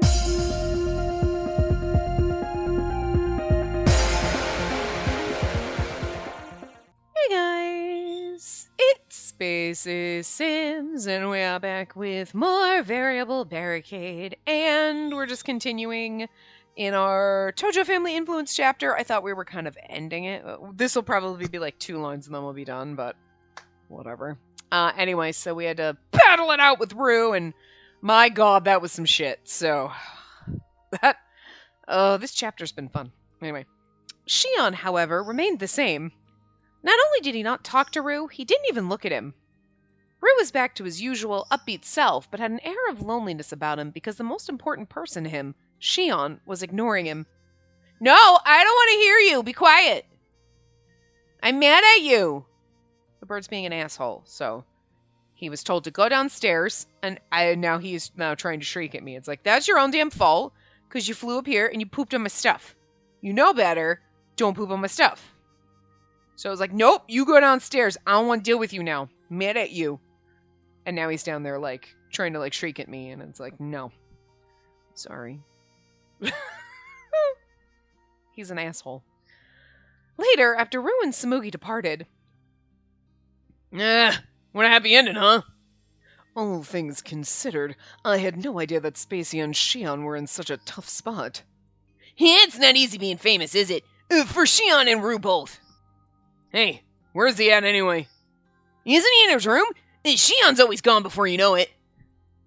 Hey guys, it's Spacey Sims, and we are back with more Variable Barricade, and we're just continuing in our Tojo Family Influence chapter. I thought we were kind of ending it. This will probably be like 2 lines and then we'll be done, but whatever. Anyway, so we had to battle it out with Rue, and my god, that was some shit. So, this chapter's been fun. Anyway, Shion, however, remained the same. Not only did he not talk to Rue, he didn't even look at him. Rue was back to his usual upbeat self, but had an air of loneliness about him because the most important person to him, Shion, was ignoring him. No, I don't want to hear you. Be quiet. I'm mad at you. The bird's being an asshole, so he was told to go downstairs, and now he's trying to shriek at me. It's like, that's your own damn fault, because you flew up here and you pooped on my stuff. You know better. Don't poop on my stuff. So I was like, nope, you go downstairs. I don't want to deal with you now. Mad at you. And now he's down there, like, trying to, like, shriek at me. And it's like, no. Sorry. He's an asshole. Later, after Rue and Samugi departed. What a happy ending, huh? All things considered, I had no idea that Spacey and Shion were in such a tough spot. It's not easy being famous, is it? For Shion and Rue both. Hey, where's he at anyway? Isn't he in his room? Shion's always gone before you know it.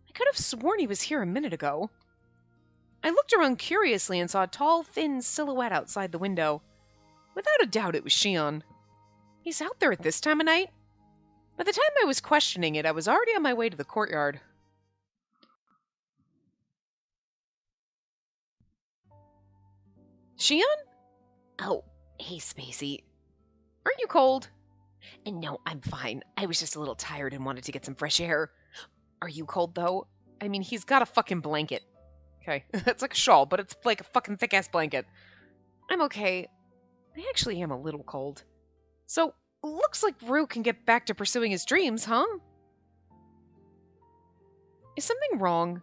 I could have sworn he was here a minute ago. I looked around curiously and saw a tall, thin silhouette outside the window. Without a doubt, it was Shion. He's out there at this time of night? By the time I was questioning it, I was already on my way to the courtyard. Shion? Oh, hey, Spacey. Aren't you cold? No, I'm fine. I was just a little tired and wanted to get some fresh air. Are you cold, though? I mean, he's got a fucking blanket. Okay, it's like a shawl, but it's like a fucking thick-ass blanket. I'm okay. I actually am a little cold. So, looks like Rue can get back to pursuing his dreams, huh? Is something wrong?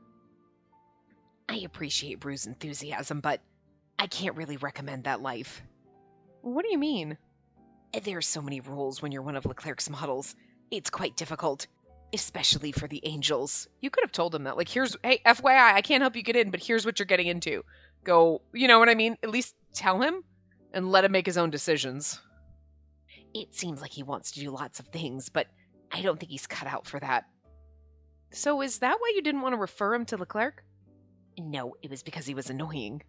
I appreciate Rue's enthusiasm, but I can't really recommend that life. What do you mean? There are so many rules when you're one of Leclerc's models. It's quite difficult, especially for the angels. You could have told him that. Like, hey, FYI, I can't help you get in, but here's what you're getting into. Go, you know what I mean? At least tell him and let him make his own decisions. It seems like he wants to do lots of things, but I don't think he's cut out for that. So is that why you didn't want to refer him to Leclerc? No, it was because he was annoying.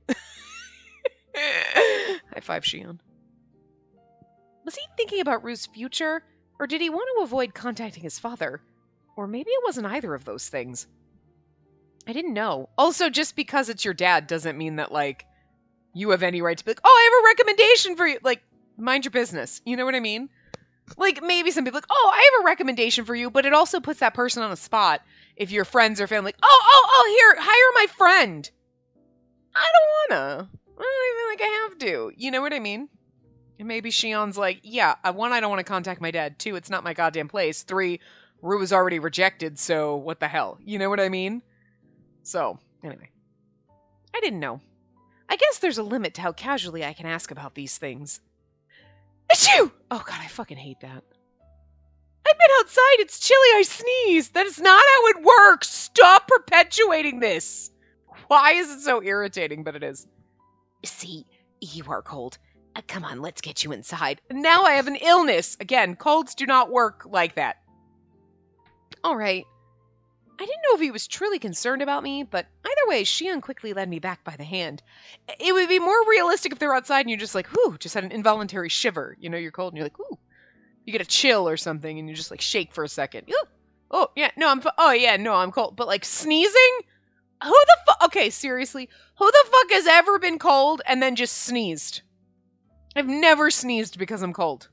High five, Shion. Was he thinking about Rue's future, or did he want to avoid contacting his father? Or maybe it wasn't either of those things. I didn't know. Also, just because it's your dad doesn't mean that, like, you have any right to be like, oh, I have a recommendation for you. Like, mind your business. You know what I mean? Like, maybe some people like, oh, I have a recommendation for you, but it also puts that person on the spot if your friends or family, like, oh, here, hire my friend. I don't wanna. I don't even think I have to. You know what I mean? And maybe Shion's like, yeah, 1, I don't want to contact my dad. 2, it's not my goddamn place. 3, Rue was already rejected, so what the hell? You know what I mean? So, anyway. I didn't know. I guess there's a limit to how casually I can ask about these things. Achoo! Oh god, I fucking hate that. I've been outside, it's chilly, I sneezed. That is not how it works! Stop perpetuating this! Why is it so irritating? But it is. See, you are cold. Come on, let's get you inside. Now I have an illness. Again, colds do not work like that. All right. I didn't know if he was truly concerned about me, but either way, Shion quickly led me back by the hand. It would be more realistic if they were outside and you're just like, whew, just had an involuntary shiver. You know, you're cold and you're like, whew. You get a chill or something and you just like shake for a second. Oh, yeah, no, I'm cold. But like sneezing? Who the fuck? Okay, seriously. Who the fuck has ever been cold and then just sneezed? I've never sneezed because I'm cold.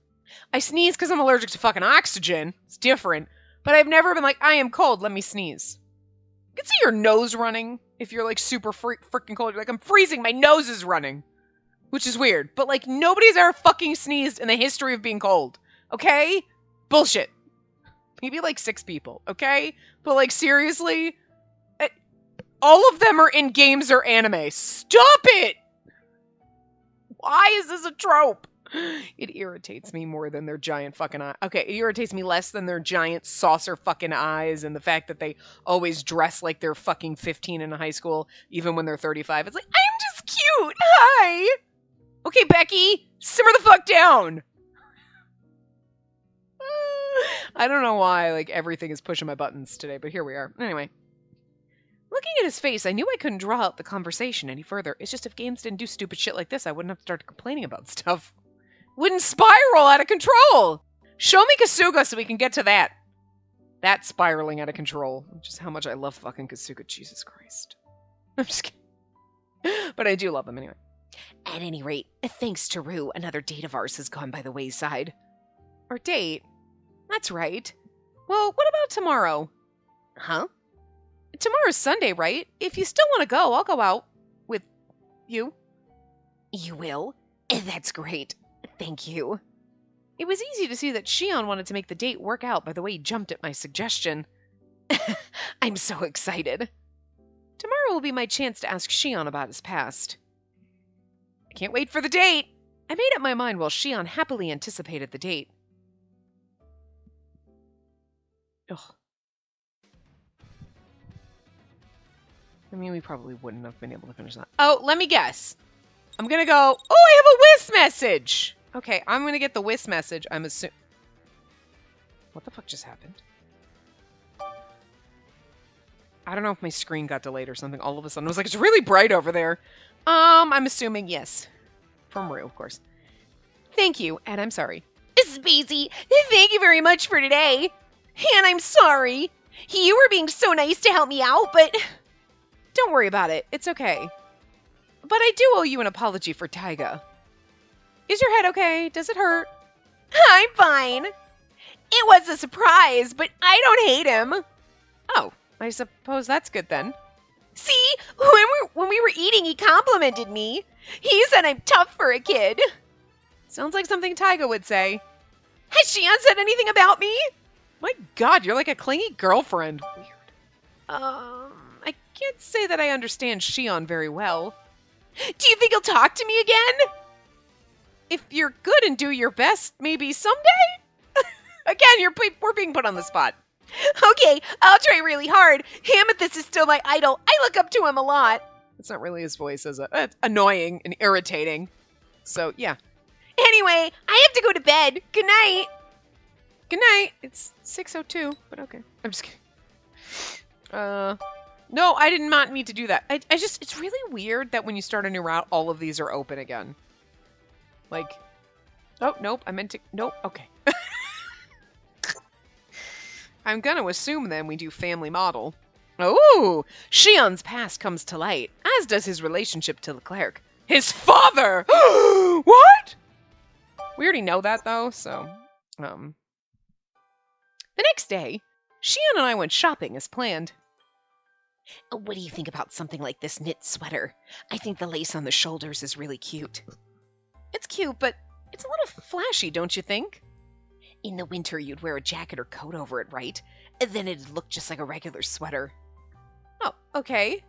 I sneeze because I'm allergic to fucking oxygen. It's different. But I've never been like, I am cold, let me sneeze. You can see your nose running if you're like super freaking cold. You're like, I'm freezing, my nose is running. Which is weird. But like, nobody's ever fucking sneezed in the history of being cold. Okay? Bullshit. Maybe like 6 people, okay? But like, seriously? All of them are in games or anime. Stop it! Why is this a trope? It irritates me more than their giant fucking eye. Okay, it irritates me less than their giant saucer fucking eyes and the fact that they always dress like they're fucking 15 in high school, even when they're 35. It's like, I'm just cute. Hi. Okay, Becky, simmer the fuck down. I don't know why, like, everything is pushing my buttons today, but here we are. Anyway. Looking at his face, I knew I couldn't draw out the conversation any further. It's just if games didn't do stupid shit like this, I wouldn't have to start complaining about stuff. Wouldn't spiral out of control. Show me Kasuga so we can get to that. That spiraling out of control. Just how much I love fucking Kasuga. Jesus Christ. I'm just kidding. But I do love him anyway. At any rate, thanks to Rue, another date of ours has gone by the wayside. Our date? That's right. Well, what about tomorrow? Huh? Tomorrow's Sunday, right? If you still want to go, I'll go out with you. You will? That's great. Thank you. It was easy to see that Shion wanted to make the date work out by the way he jumped at my suggestion. I'm so excited. Tomorrow will be my chance to ask Shion about his past. I can't wait for the date. I made up my mind while Shion happily anticipated the date. Ugh. I mean, we probably wouldn't have been able to finish that. Oh, let me guess. I'm gonna go, oh, I have a Whis message! Okay, I'm gonna get the Whis message, I'm assuming. What the fuck just happened? I don't know if my screen got delayed or something. All of a sudden, I was like, it's really bright over there. I'm assuming yes. From Rue, of course. Thank you, and I'm sorry. Spacey, thank you very much for today. And I'm sorry. You were being so nice to help me out, but... Don't worry about it. It's okay. But I do owe you an apology for Taiga. Is your head okay? Does it hurt? I'm fine. It was a surprise, but I don't hate him. Oh, I suppose that's good then. See, when we were eating, he complimented me. He said I'm tough for a kid. Sounds like something Taiga would say. Has Shion said anything about me? My God, you're like a clingy girlfriend. Weird. I can't say that I understand Shion very well. Do you think he'll talk to me again? If you're good and do your best, maybe someday? Again, we're being put on the spot. Okay, I'll try really hard. Amethyst is still my idol. I look up to him a lot. That's not really his voice, is it? It's annoying and irritating. So, yeah. Anyway, I have to go to bed. Good night. Good night. It's 6:02, but okay. I'm just kidding. No, I did not mean to do that. It's really weird that when you start a new route, all of these are open again. Like, oh, nope, I meant to, nope, okay. I'm gonna assume then we do family model. Oh, Shion's past comes to light, as does his relationship to Leclerc. His father! What? We already know that though, so, The next day, Shion and I went shopping as planned. What do you think about something like this knit sweater? I think the lace on the shoulders is really cute. It's cute, but it's a little flashy, don't you think? In the winter, you'd wear a jacket or coat over it, right? Then it'd look just like a regular sweater. Oh, okay.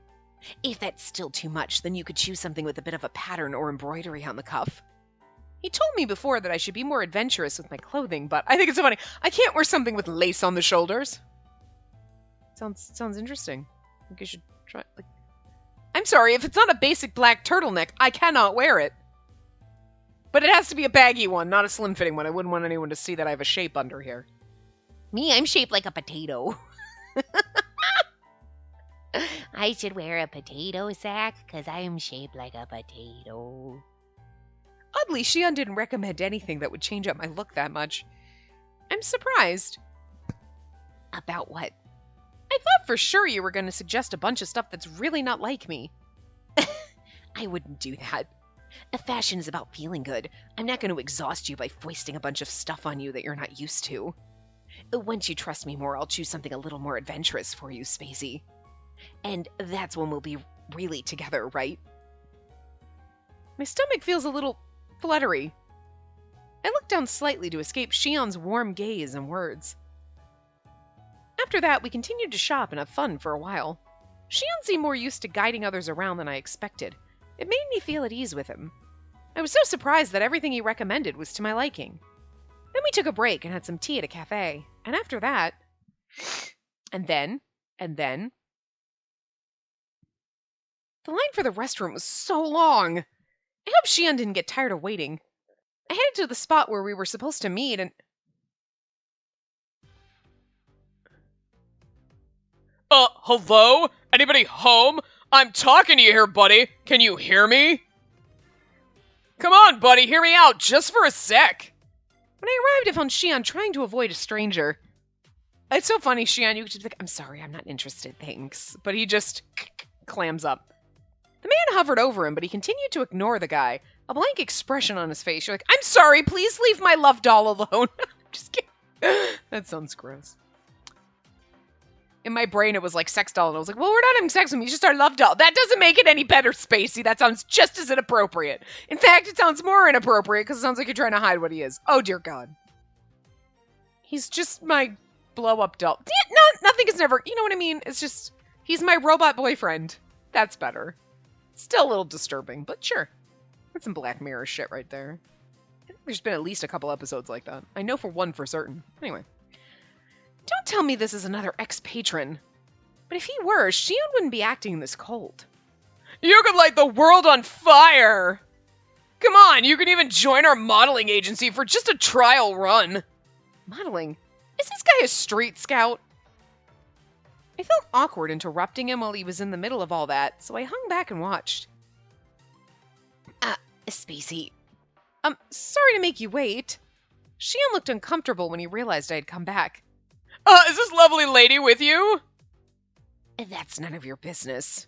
If that's still too much, then you could choose something with a bit of a pattern or embroidery on the cuff. He told me before that I should be more adventurous with my clothing, but I think it's so funny. I can't wear something with lace on the shoulders. Sounds interesting. I think I should try, like... I'm sorry, if it's not a basic black turtleneck, I cannot wear it. But it has to be a baggy one, not a slim-fitting one. I wouldn't want anyone to see that I have a shape under here. Me, I'm shaped like a potato. I should wear a potato sack, because I am shaped like a potato. Oddly, Shion didn't recommend anything that would change up my look that much. I'm surprised. About what? I thought for sure you were going to suggest a bunch of stuff that's really not like me. I wouldn't do that. Fashion is about feeling good. I'm not going to exhaust you by foisting a bunch of stuff on you that you're not used to. Once you trust me more, I'll choose something a little more adventurous for you, Spacey. And that's when we'll be really together, right? My stomach feels a little fluttery. I look down slightly to escape Shion's warm gaze and words. After that, we continued to shop and have fun for a while. Shion seemed more used to guiding others around than I expected. It made me feel at ease with him. I was so surprised that everything he recommended was to my liking. Then we took a break and had some tea at a cafe. And after that... And then... The line for the restroom was so long. I hope Shion didn't get tired of waiting. I headed to the spot where we were supposed to meet and... Hello? Anybody home? I'm talking to you here, buddy. Can you hear me? Come on, buddy, hear me out, just for a sec. When I arrived, I found Shion trying to avoid a stranger. It's so funny, Shion, you could just be like, I'm sorry, I'm not interested, thanks. But he just clams up. The man hovered over him, but he continued to ignore the guy. A blank expression on his face. You're like, I'm sorry, please leave my love doll alone. Just kidding. That sounds gross. In my brain, it was like sex doll, and I was like, well, we're not having sex with me, it's just our love doll. That doesn't make it any better, Spacey. That sounds just as inappropriate. In fact, it sounds more inappropriate, because it sounds like you're trying to hide what he is. Oh, dear God. He's just my blow-up doll. No, nothing is never, you know what I mean? It's just, he's my robot boyfriend. That's better. Still a little disturbing, but sure. That's some Black Mirror shit right there. I think there's been at least a couple episodes like that. I know for one for certain. Anyway. Don't tell me this is another ex-patron. But if he were, Shion wouldn't be acting this cold. You could light the world on fire! Come on, you can even join our modeling agency for just a trial run. Modeling? Is this guy a street scout? I felt awkward interrupting him while he was in the middle of all that, so I hung back and watched. Spacey. Sorry to make you wait. Shion looked uncomfortable when he realized I had come back. Is this lovely lady with you? That's none of your business.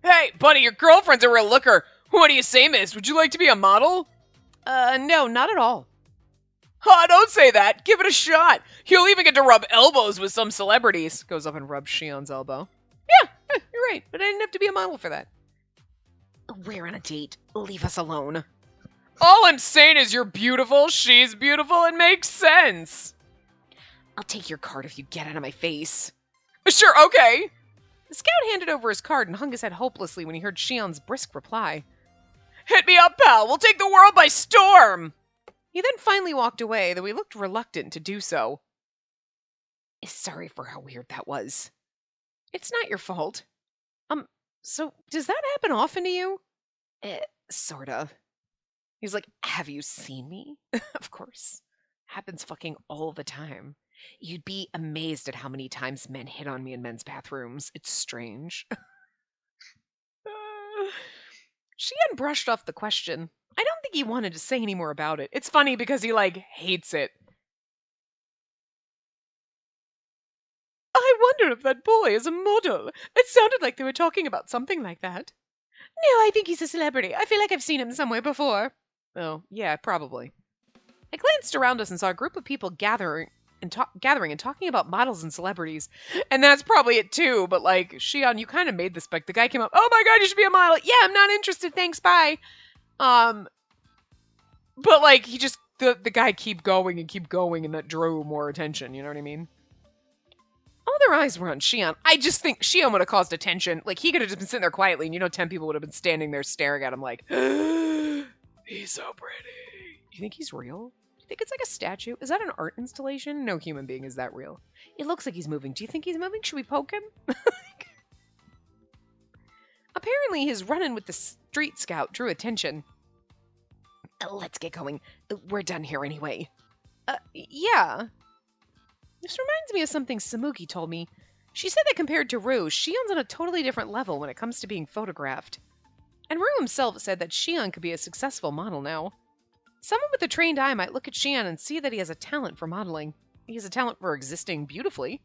Hey, buddy, your girlfriend's a real looker. What do you say, miss? Would you like to be a model? No, not at all. Don't say that. Give it a shot. You'll even get to rub elbows with some celebrities. Goes up and rubs Shion's elbow. Yeah, you're right, but I didn't have to be a model for that. We're on a date. Leave us alone. All I'm saying is you're beautiful, she's beautiful, it makes sense. I'll take your card if you get out of my face. Sure, okay. The scout handed over his card and hung his head hopelessly when he heard Shion's brisk reply. Hit me up, pal. We'll take the world by storm. He then finally walked away, though he looked reluctant to do so. Sorry for how weird that was. It's not your fault. So does that happen often to you? Sort of. He's like, have you seen me? Of course. Happens fucking all the time. You'd be amazed at how many times men hit on me in men's bathrooms. It's strange. Shion brushed off the question. I don't think he wanted to say any more about it. It's funny because he, hates it. I wonder if that boy is a model. It sounded like they were talking about something like that. No, I think he's a celebrity. I feel like I've seen him somewhere before. Oh, yeah, probably. I glanced around us and saw a group of people gathering and talking about models and celebrities. And that's probably it too, but Shion, you kind of made this spec. The guy came up, oh my god, you should be a model. Yeah, I'm not interested, thanks, bye. But he just, the guy keep going, and that drew more attention, you know what I mean? All their eyes were on Shion. I just think Shion would have caused attention. He could have just been sitting there quietly, and 10 people would have been standing there staring at him like, he's so pretty. You think he's real? Do you think it's like a statue? Is that an art installation? No human being is that real. It looks like he's moving. Do you think he's moving? Should we poke him? Apparently, his run-in with the street scout drew attention. Let's get going. We're done here anyway. Yeah. This reminds me of something Samuki told me. She said that compared to Rue, Shion's on a totally different level when it comes to being photographed. And Rue himself said that Shion could be a successful model now. Someone with a trained eye might look at Shion and see that he has a talent for modeling. He has a talent for existing beautifully.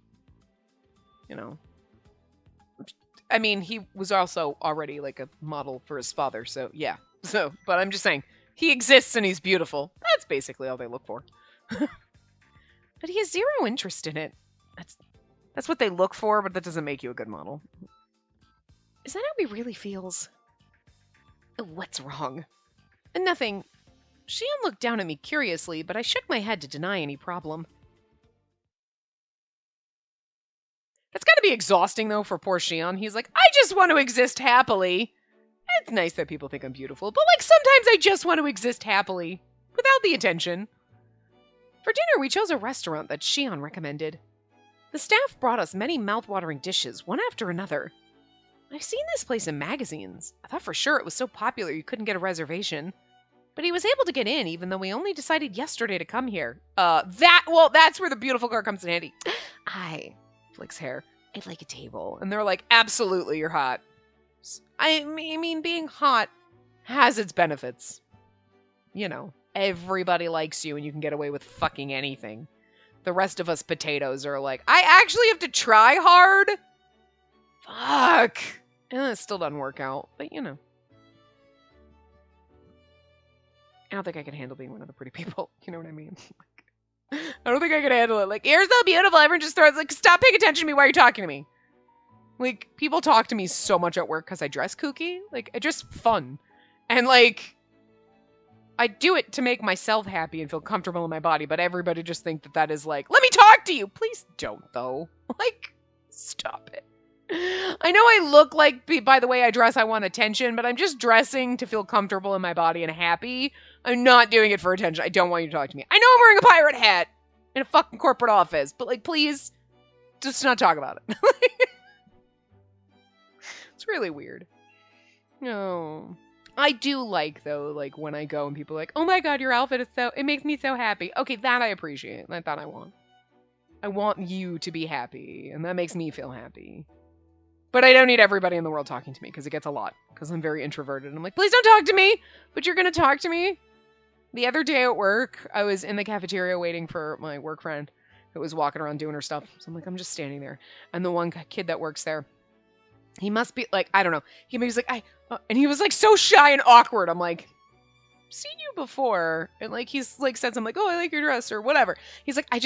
I mean, he was also already a model for his father, so yeah. But I'm just saying, he exists and he's beautiful. That's basically all they look for. But he has zero interest in it. That's what they look for, but that doesn't make you a good model. Is that how he really feels? What's wrong? Nothing. Shion looked down at me curiously, but I shook my head to deny any problem. That's gotta gotta be exhausting, though, for poor Shion. He's like, I just want to exist happily. It's nice that people think I'm beautiful, but, like, sometimes I just want to exist happily. Without the attention. For dinner, we chose a restaurant that Shion recommended. The staff brought us many mouth-watering dishes, one after another. I've seen this place in magazines. I thought for sure it was so popular you couldn't get a reservation. But he was able to get in, even though we only decided yesterday to come here. That's where the beautiful car comes in handy. I flicks hair. I'd like a table. And they're like, absolutely, you're hot. I mean, being hot has its benefits. You know, everybody likes you and you can get away with fucking anything. The rest of us potatoes are like, I actually have to try hard? Fuck. And it still doesn't work out, but you know. I don't think I can handle being one of the pretty people. You know what I mean? Like, I don't think I can handle it. Like, you're so beautiful. Everyone just throws, like, stop paying attention to me while you're talking to me. Like, people talk to me so much at work because I dress kooky. Like, I dress fun. And, like, I do it to make myself happy and feel comfortable in my body, but everybody just think that that is like, let me talk to you. Please don't, though. Like, stop it. I know I look like, by the way I dress, I want attention, but I'm just dressing to feel comfortable in my body and happy. I'm not doing it for attention. I don't want you to talk to me. I know I'm wearing a pirate hat in a fucking corporate office, but, like, please, just not talk about it. It's really weird. No. I do like, though, like, when I go and people are like, oh my god, your outfit is it makes me so happy. Okay, that I appreciate. That I want. I want you to be happy, and that makes me feel happy. But I don't need everybody in the world talking to me, because it gets a lot. Because I'm very introverted. And I'm like, please don't talk to me! But you're gonna talk to me? The other day at work, I was in the cafeteria waiting for my work friend who was walking around doing her stuff. So I'm like, I'm just standing there. And the one kid that works there, he must be, like, I don't know. He was like, and he was, like, so shy and awkward. I'm like, I've seen you before. And, like, he's, like, said something like, oh, I like your dress, or whatever. He's like, I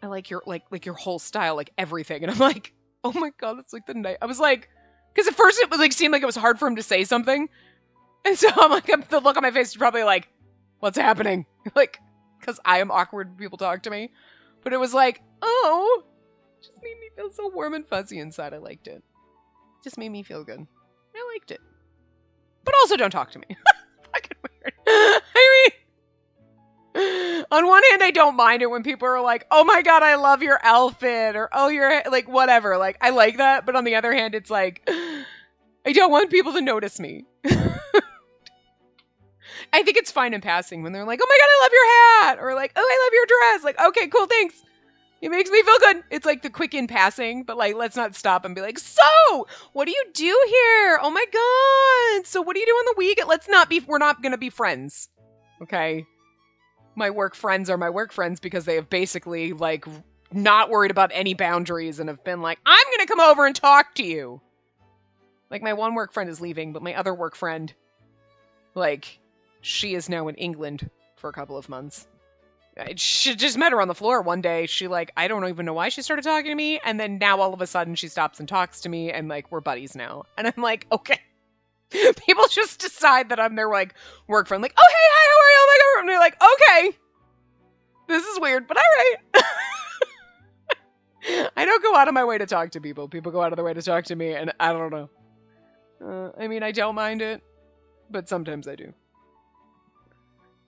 like your, like your whole style, like, everything. And I'm like, oh my god, that's like the night. I was like, because at first it was like seemed like it was hard for him to say something, and so I'm like, the look on my face is probably like, what's happening? Like, because I am awkward when people talk to me, but it was like, oh, it just made me feel so warm and fuzzy inside. I liked it. It just made me feel good. I liked it, but also don't talk to me. Fucking weird. I mean. On one hand, I don't mind it when people are like, oh my god, I love your outfit, or oh, you're, like, whatever. Like, I like that, but on the other hand, it's like, I don't want people to notice me. I think it's fine in passing when they're like, oh my god, I love your hat, or like, oh, I love your dress. Like, okay, cool, thanks. It makes me feel good. It's like the quick in passing, but like, let's not stop and be like, so, what do you do here? Oh my god. So what do you do on the weekend? We're not gonna be friends. Okay? My work friends are my work friends because they have basically, like, not worried about any boundaries and have been like, I'm gonna come over and talk to you. Like, my one work friend is leaving, but my other work friend, like, she is now in England for a couple of months. I just met her on the floor one day. She, like, I don't even know why she started talking to me, and then now all of a sudden she stops and talks to me, and, like, we're buddies now. And I'm like, okay. People just decide that I'm their, like, work friend. Like, oh, hey, hi, how are you? Oh, my god. And they're like, okay. This is weird, but all right. I don't go out of my way to talk to people. People go out of their way to talk to me, and I don't know. I mean, I don't mind it, but sometimes I do.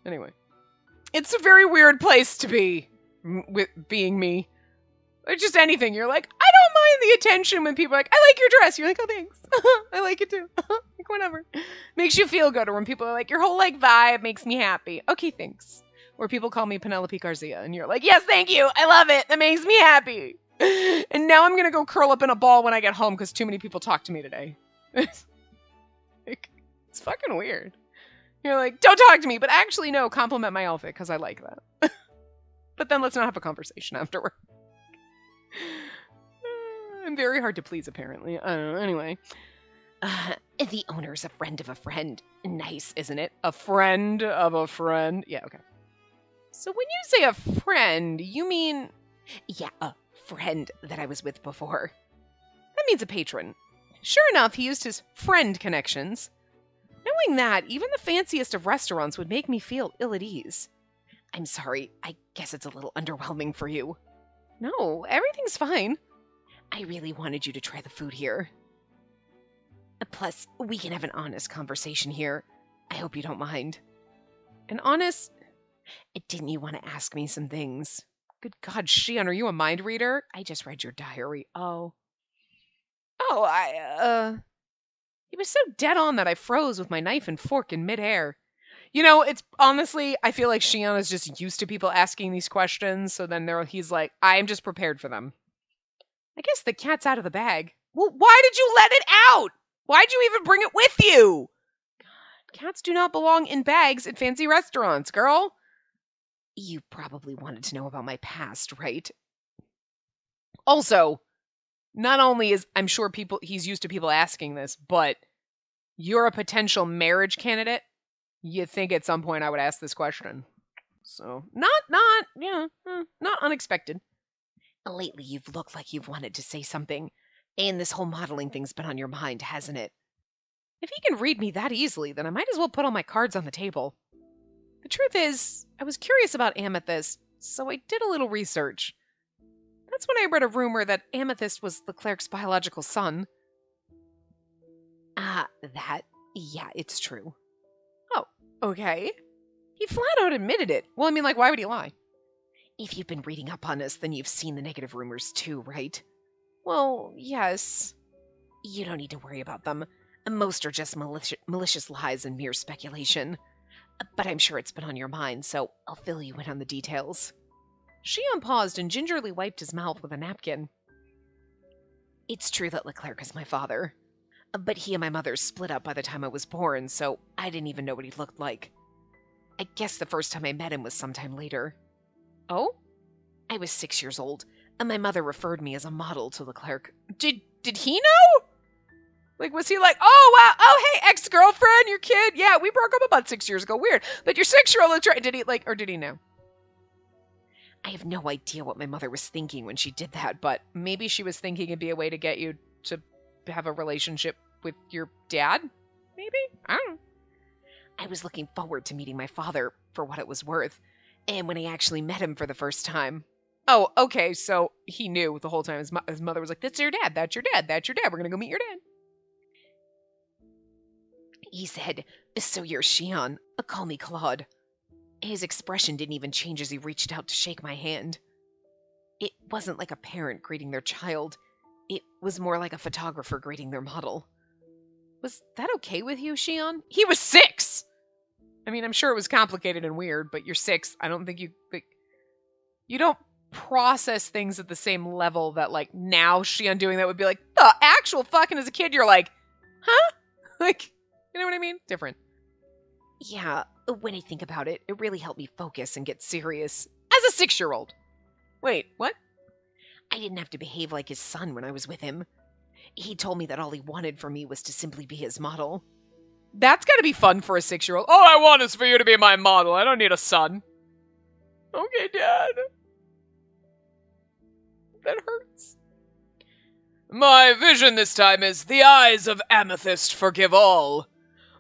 Anyway. It's a very weird place to be, with being me. Or just anything. You're like, I don't mind the attention when people are like, I like your dress. You're like, oh, thanks. I like it too. Like, whatever. Makes you feel good. Or when people are like, your whole, like, vibe makes me happy. Okay, thanks. Or people call me Penelope Garcia. And you're like, yes, thank you. I love it. That makes me happy. And now I'm going to go curl up in a ball when I get home because too many people talk to me today. It's fucking weird. You're like, don't talk to me, but actually, no, compliment my outfit, because I like that. But then let's not have a conversation afterward. I'm very hard to please, apparently. I don't know, anyway. The owner's a friend of a friend. Nice, isn't it? A friend of a friend? Yeah, okay. So when you say a friend, you mean... Yeah, a friend that I was with before. That means a patron. Sure enough, he used his friend connections. Knowing that, even the fanciest of restaurants would make me feel ill at ease. I'm sorry, I guess it's a little underwhelming for you. No, everything's fine. I really wanted you to try the food here. Plus, we can have an honest conversation here. I hope you don't mind. An honest? Didn't you want to ask me some things? Good God, Shion, are you a mind reader? I just read your diary. Oh, He was so dead on that I froze with my knife and fork in midair. You know, it's honestly, I feel like Shion is just used to people asking these questions, so then he's like, I'm just prepared for them. I guess the cat's out of the bag. Well, why did you let it out? Why'd you even bring it with you? God, cats do not belong in bags at fancy restaurants, girl. You probably wanted to know about my past, right? Also, not only is I'm sure he's used to people asking this, but you're a potential marriage candidate. You'd think at some point I would ask this question. So, not unexpected. Lately, you've looked like you've wanted to say something, and this whole modeling thing's been on your mind, hasn't it? If he can read me that easily, then I might as well put all my cards on the table. The truth is, I was curious about Amethyst, so I did a little research. That's when I read a rumor that Amethyst was the cleric's biological son. Yeah, it's true. Oh, okay. He flat out admitted it. Well, I mean, why would he lie? If you've been reading up on us, then you've seen the negative rumors too, right? Well, yes. You don't need to worry about them. Most are just malicious lies and mere speculation. But I'm sure it's been on your mind, so I'll fill you in on the details. Shion paused and gingerly wiped his mouth with a napkin. It's true that Leclerc is my father, but he and my mother split up by the time I was born, so I didn't even know what he looked like. I guess the first time I met him was sometime later. Oh? I was 6 years old, and my mother referred me as a model to Leclerc. Did he know? Was he like, oh, wow, oh, hey, ex-girlfriend, your kid? Yeah, we broke up about 6 years ago. Weird. But your 6-year-old looks right. Did he, or did he know? I have no idea what my mother was thinking when she did that, but maybe she was thinking it'd be a way to get you to have a relationship with your dad? Maybe? I don't know. I was looking forward to meeting my father for what it was worth, and when I actually met him for the first time... Oh, okay, so he knew the whole time. His mother was like, that's your dad, that's your dad, that's your dad. We're gonna go meet your dad. He said, so you're Shion. Call me Claude. His expression didn't even change as he reached out to shake my hand. It wasn't like a parent greeting their child. It was more like a photographer greeting their model. Was that okay with you, Shion? He was 6! I mean, I'm sure it was complicated and weird, but you're 6. I don't think you don't process things at the same level that, now Shion doing that would be like, the actual fucking as a kid, you're like, huh? You know what I mean? Different. Yeah, when I think about it, it really helped me focus and get serious. As a 6-year-old. Wait, what? I didn't have to behave like his son when I was with him. He told me that all he wanted from me was to simply be his model. That's gotta be fun for a 6-year-old. All I want is for you to be my model. I don't need a son. Okay, Dad. That hurts. My vision this time is the eyes of Amethyst forgive all.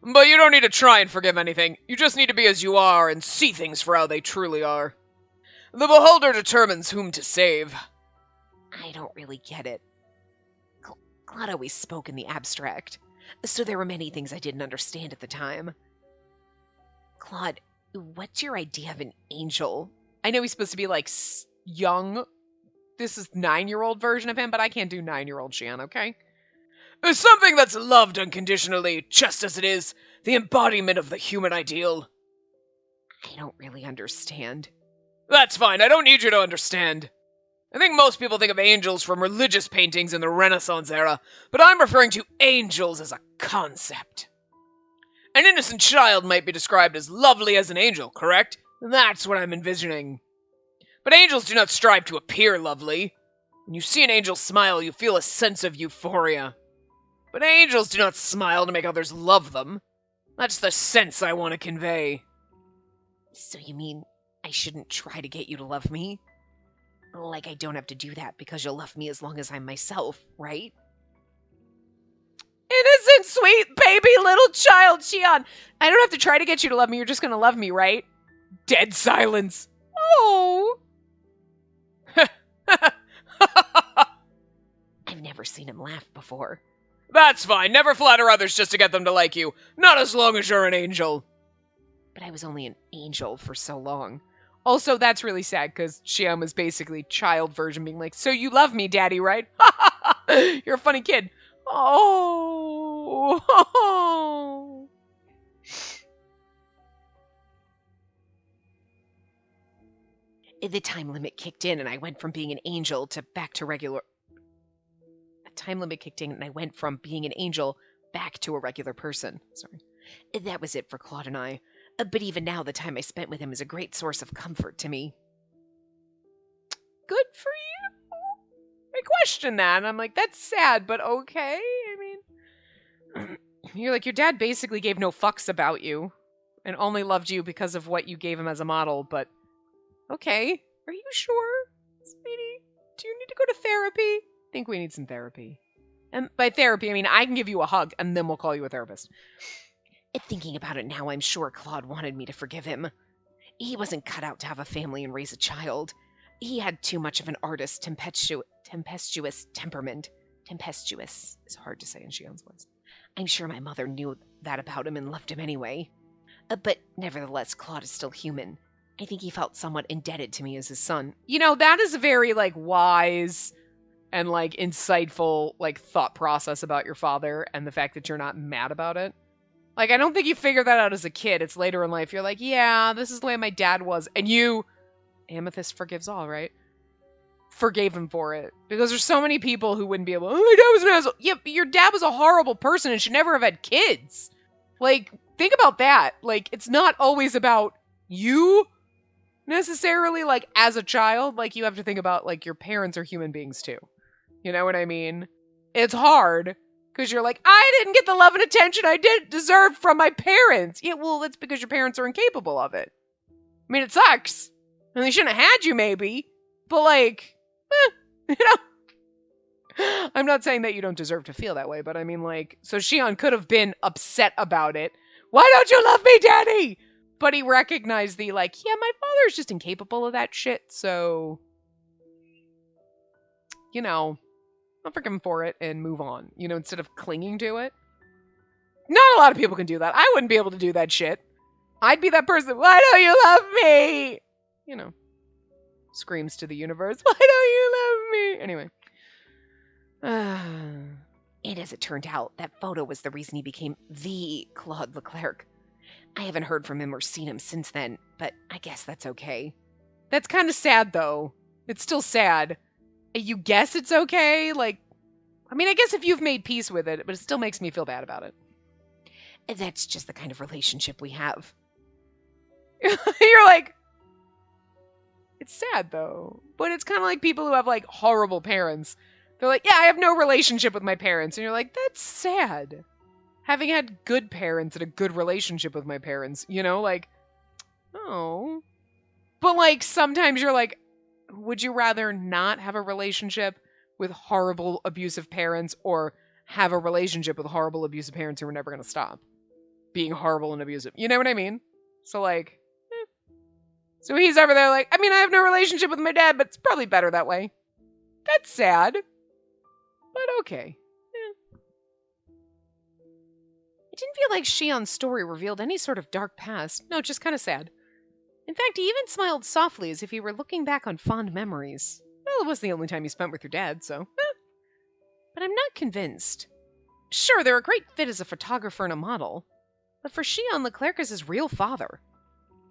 But you don't need to try and forgive anything. You just need to be as you are and see things for how they truly are. The beholder determines whom to save. I don't really get it. Claude always spoke in the abstract, so there were many things I didn't understand at the time. Claude, what's your idea of an angel? I know he's supposed to be, young. This is 9-year-old version of him, but I can't do 9-year-old Shion, okay? Something that's loved unconditionally, just as it is, the embodiment of the human ideal. I don't really understand. That's fine, I don't need you to understand. I think most people think of angels from religious paintings in the Renaissance era, but I'm referring to angels as a concept. An innocent child might be described as lovely as an angel, correct? That's what I'm envisioning. But angels do not strive to appear lovely. When you see an angel smile, you feel a sense of euphoria. But angels do not smile to make others love them. That's the sense I want to convey. So you mean I shouldn't try to get you to love me? I don't have to do that because you'll love me as long as I'm myself, right? Innocent, sweet, baby, little child, Shion. I don't have to try to get you to love me. You're just going to love me, right? Dead silence. Oh. never seen him laugh before. That's fine. Never flatter others just to get them to like you. Not as long as you're an angel. But I was only an angel for so long. Also, that's really sad, because Shion was basically child version being like, so you love me, daddy, right? You're a funny kid. Oh. The time limit kicked in and I went from being an angel to back to regular... The time limit kicked in and I went from being an angel back to a regular person. Sorry. That was it for Claude and I. But even now, the time I spent with him is a great source of comfort to me. Good for you. I question that. And I'm like, that's sad, but okay. I mean, you're like, your dad basically gave no fucks about you and only loved you because of what you gave him as a model, but okay. Are you sure, sweetie? Do you need to go to therapy? I think we need some therapy. And by therapy, I mean, I can give you a hug and then we'll call you a therapist. Thinking about it now, I'm sure Claude wanted me to forgive him. He wasn't cut out to have a family and raise a child. He had too much of an artist's tempestuous temperament. Tempestuous is hard to say in Shion's voice. I'm sure my mother knew that about him and loved him anyway. But nevertheless, Claude is still human. I think he felt somewhat indebted to me as his son. You know, that is a very, wise and, insightful, thought process about your father and the fact that you're not mad about it. I don't think you figure that out as a kid. It's later in life. You're like, yeah, this is the way my dad was. And you, Amethyst forgives all, right? Forgave him for it. Because there's so many people who wouldn't be able, oh, my dad was an asshole. Yeah, but your dad was a horrible person and should never have had kids. Think about that. It's not always about you necessarily, as a child. You have to think about, your parents are human beings too. You know what I mean? It's hard. Because you're like, I didn't get the love and attention I did deserve from my parents. Yeah, well, that's because your parents are incapable of it. I mean, it sucks. And they shouldn't have had you, maybe. But, you know. I'm not saying that you don't deserve to feel that way, but I mean, so Shion could have been upset about it. Why don't you love me, Daddy? But he recognized the, yeah, my father's just incapable of that shit, so, you know. I'll forgive him for it and move on, instead of clinging to it. Not a lot of people can do that. I wouldn't be able to do that shit. I'd be that person, why don't you love me? Screams to the universe, why don't you love me? Anyway. And as it turned out, that photo was the reason he became the Claude Leclerc. I haven't heard from him or seen him since then, but I guess that's okay. That's kind of sad, though. It's still sad. You guess it's okay? I guess if you've made peace with it, but it still makes me feel bad about it. That's just the kind of relationship we have. You're like, it's sad though. But it's kind of like people who have horrible parents. They're like, yeah, I have no relationship with my parents. And you're like, that's sad. Having had good parents and a good relationship with my parents, oh. But sometimes you're like, would you rather not have a relationship with horrible, abusive parents or have a relationship with horrible, abusive parents who are never going to stop being horrible and abusive? You know what I mean? So, So he's over there I have no relationship with my dad, but it's probably better that way. That's sad. But okay. Yeah. It didn't feel like Shion's story revealed any sort of dark past. No, just kind of sad. In fact, he even smiled softly as if he were looking back on fond memories. Well, it was the only time you spent with your dad, so. But I'm not convinced. Sure, they're a great fit as a photographer and a model. But for Shion, Leclerc is his real father.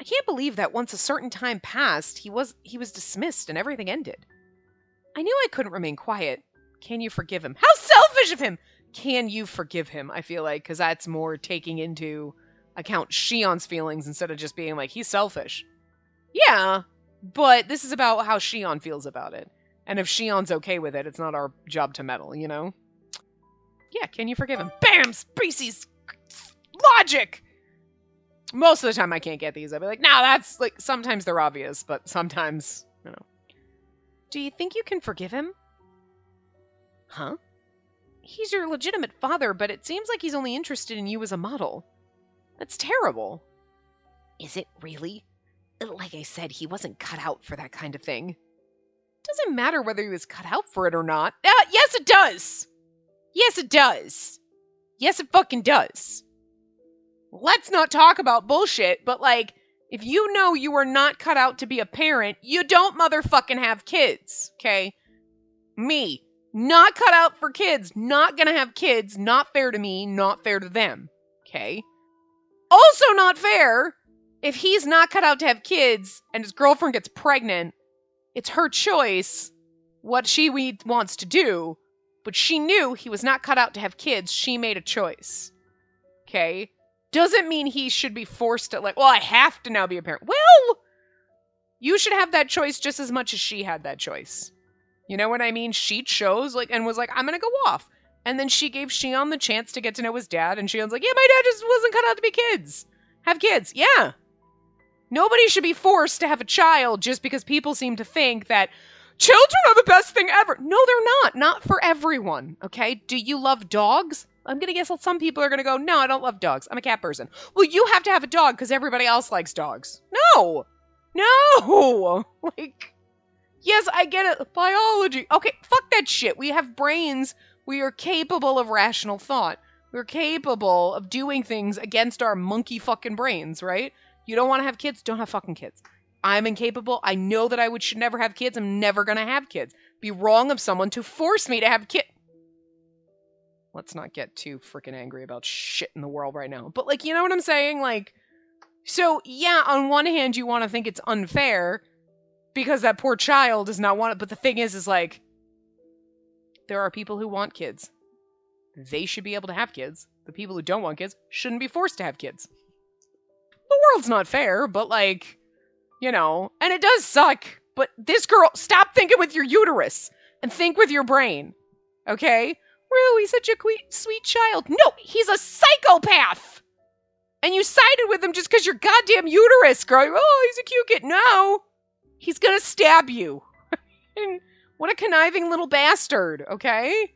I can't believe that once a certain time passed, he was dismissed and everything ended. I knew I couldn't remain quiet. Can you forgive him? How selfish of him! Can you forgive him, I feel like, because that's more taking into account Shion's feelings instead of just being he's selfish. Yeah, but this is about how Shion feels about it. And if Shion's okay with it, it's not our job to meddle, Yeah, can you forgive him? Bam! Spacey's logic! Most of the time I can't get these. I'll be like, nah, that's, sometimes they're obvious, but sometimes, Do you think you can forgive him? Huh? He's your legitimate father, but it seems like he's only interested in you as a model. That's terrible. Is it really? Like I said, he wasn't cut out for that kind of thing. Doesn't matter whether he was cut out for it or not. Yes, it does. Yes, it does. Yes, it fucking does. Let's not talk about bullshit, but like, if you know you are not cut out to be a parent, you don't motherfucking have kids, okay? Me, not cut out for kids, not gonna have kids, not fair to me, not fair to them, okay? Also not fair, if he's not cut out to have kids and his girlfriend gets pregnant, it's her choice what she wants to do, but she knew he was not cut out to have kids, she made a choice, okay? Doesn't mean he should be forced to, like, well, I have to now be a parent. Well, you should have that choice just as much as she had that choice. You know what I mean? She chose, like, and was like, I'm gonna go off. And then she gave Shion the chance to get to know his dad, and Shion's like, yeah, my dad just wasn't cut out to be kids. Have kids. Yeah. Nobody should be forced to have a child just because people seem to think that children are the best thing ever. No, they're not. Not for everyone, okay? Do you love dogs? I'm going to guess some people are going to go, no, I don't love dogs. I'm a cat person. Well, you have to have a dog because everybody else likes dogs. No. No. Like, yes, I get it. Biology. Okay, fuck that shit. We have brains. We are capable of rational thought. We're capable of doing things against our monkey fucking brains, right? You don't want to have kids? Don't have fucking kids. I'm incapable. I know that I should never have kids. I'm never going to have kids. Be wrong of someone to force me to have kids. Let's not get too freaking angry about shit in the world right now. But, like, you know what I'm saying? Like, so, yeah, on one hand, you want to think it's unfair because that poor child does not want it. But the thing is like, there are people who want kids. They should be able to have kids. The people who don't want kids shouldn't be forced to have kids. The world's not fair, but, like, you know, and it does suck. But this girl, stop thinking with your uterus and think with your brain, okay? Rue, he's such a sweet child. No, he's a psychopath! And you sided with him just because your goddamn uterus, girl. Oh, he's a cute kid. No, he's gonna stab you. What a conniving little bastard, okay?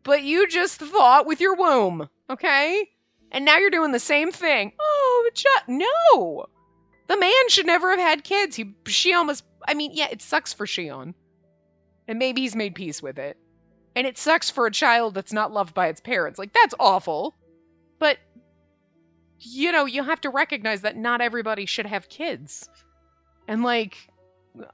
But you just thought with your womb, okay? And now you're doing the same thing. Oh, no! The man should never have had kids. Shion was, I mean, yeah, it sucks for Shion. And maybe he's made peace with it. And it sucks for a child that's not loved by its parents. Like, that's awful. But, you know, you have to recognize that not everybody should have kids. And, like,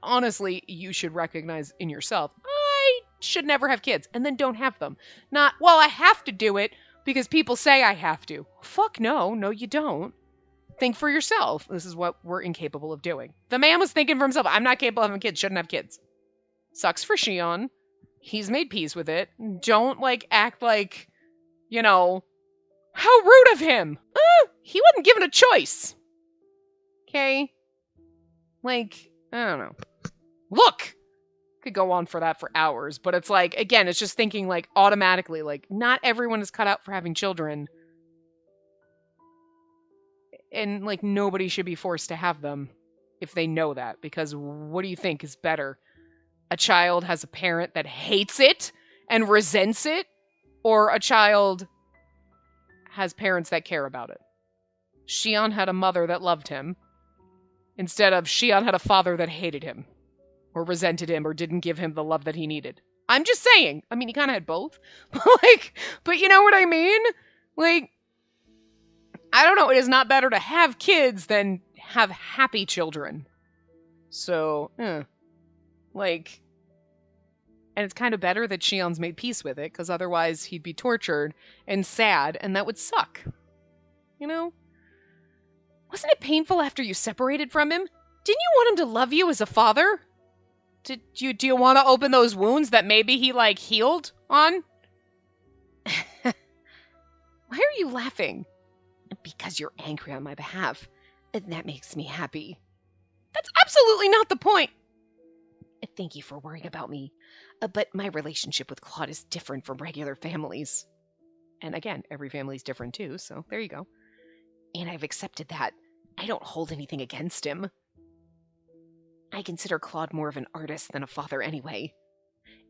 honestly, you should recognize in yourself, I should never have kids. And then don't have them. Not, well, I have to do it because people say I have to. Fuck no. No, you don't. Think for yourself. This is what we're incapable of doing. The man was thinking for himself, I'm not capable of having kids. Shouldn't have kids. Sucks for Shion. He's made peace with it. Don't, like, act like, you know, how rude of him. He wasn't given a choice. Okay? Like, I don't know. Look! Could go on for that for hours, but it's like, again, it's just thinking, like, automatically, like, not everyone is cut out for having children. And, like, nobody should be forced to have them if they know that, because what do you think is better? A child has a parent that hates it and resents it, or a child has parents that care about it. Shion had a mother that loved him, instead of Shion had a father that hated him, or resented him, or didn't give him the love that he needed. I'm just saying. I mean, he kind of had both. But you know what I mean? Like, I don't know. It is not better to have kids than have happy children. So, like, and it's kind of better that Shion's made peace with it, because otherwise he'd be tortured and sad, and that would suck. You know? Wasn't it painful after you separated from him? Didn't you want him to love you as a father? Do you want to open those wounds that maybe he, like, healed on? Why are you laughing? Because you're angry on my behalf. And that makes me happy. That's absolutely not the point. Thank you for worrying about me. But my relationship with Claude is different from regular families. And again, every family's different too, so there you go. And I've accepted that. I don't hold anything against him. I consider Claude more of an artist than a father anyway.